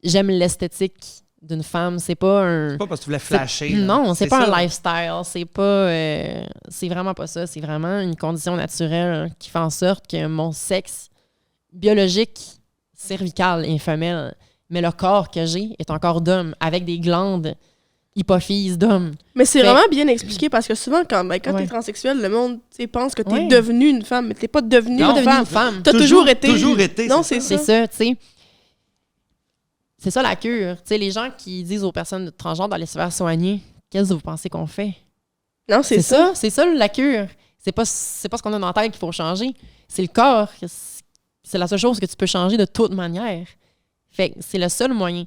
j'aime l'esthétique d'une femme, c'est pas un... C'est pas parce que tu voulais flasher. Non, c'est pas ça. un lifestyle, c'est pas... c'est vraiment pas ça, c'est vraiment une condition naturelle qui fait en sorte que mon sexe biologique, cervical et femelle, mais le corps que j'ai est un corps d'homme, avec des glandes hypophyses d'homme. Mais c'est vraiment bien expliqué parce que souvent, quand t'es transsexuel, le monde pense que t'es devenu une femme, mais t'es pas devenue une femme. T'as toujours été. Toujours été. Non, c'est ça. C'est ça, tu sais. C'est ça la cure. Tu sais, les gens qui disent aux personnes transgenres d'aller se faire soigner, qu'est-ce que vous pensez qu'on fait? Non, c'est ça. C'est ça la cure. C'est pas ce qu'on a dans la tête qu'il faut changer. C'est le corps. C'est la seule chose que tu peux changer de toute manière. Fait que c'est le seul moyen.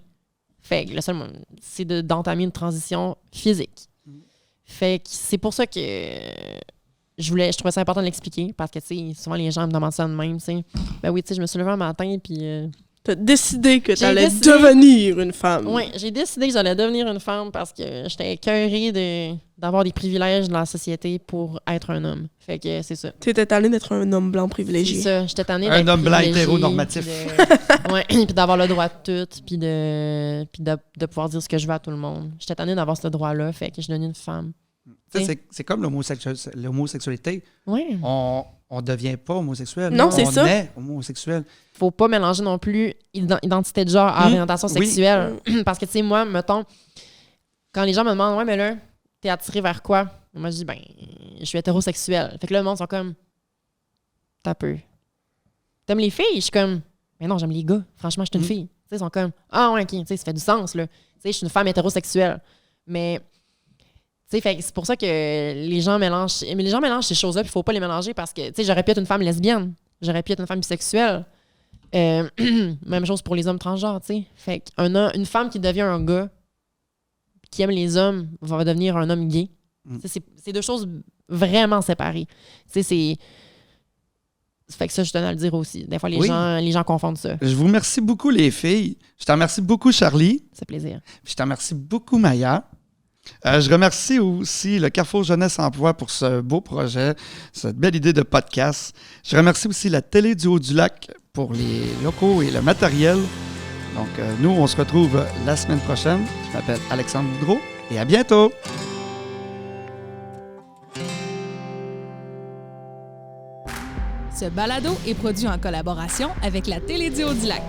Fait que le seul moyen, c'est d'entamer une transition physique. Fait que c'est pour ça que je trouvais ça important de l'expliquer parce que, tu sais, souvent les gens me demandent ça de même, tu sais. Ben oui, tu sais, je me suis levée un matin puis... T'as décidé que t'allais devenir une femme. Oui, j'ai décidé que j'allais devenir une femme parce que j'étais écœurée d'avoir des privilèges dans la société pour être un homme. Fait que c'est ça. T'étais tannée d'être un homme blanc privilégié. C'est ça, j'étais tannée d'être un homme blanc hétéronormatif. Oui, puis d'avoir le droit de tout, puis de pouvoir dire ce que je veux à tout le monde. J'étais tannée d'avoir ce droit-là, fait que je devenais une femme. C'est comme l'homosexualité. Oui. On devient pas homosexuel. Non, c'est ça. On est homosexuel. Faut pas mélanger non plus identité de genre à orientation sexuelle. Parce que, tu sais, moi, mettons, quand les gens me demandent, ouais, mais là, t'es attiré vers quoi? Moi, je dis, ben, je suis hétérosexuel. Fait que là, le monde sont comme, t'as peu. T'aimes les filles? Je suis comme, mais non, j'aime les gars. Franchement, je suis une fille. Tu sais, ils sont comme, ah, ouais, ok, tu sais, ça fait du sens, là. Tu sais, je suis une femme hétérosexuelle. Mais, tu sais, c'est pour ça que les gens mélangent ces choses-là, puis il faut pas les mélanger parce que, tu sais, j'aurais pu être une femme lesbienne. J'aurais pu être une femme bisexuelle. Même chose pour les hommes transgenres, tu sais. Fait qu'une femme qui devient un gars, qui aime les hommes, va devenir un homme gay. C'est deux choses vraiment séparées. Tu sais, fait que ça, je tenais à le dire aussi. Des fois, les gens confondent ça. Je vous remercie beaucoup, les filles. Je te remercie beaucoup, Charlie. C'est plaisir. Puis je te remercie beaucoup, Maya. Je remercie aussi le Carrefour Jeunesse Emploi pour ce beau projet, cette belle idée de podcast. Je remercie aussi la Télé du Haut-du-Lac pour les locaux et le matériel. Donc, nous, on se retrouve la semaine prochaine. Je m'appelle Alexandre Boudreau et à bientôt! Ce balado est produit en collaboration avec la Télé du Haut-du-Lac.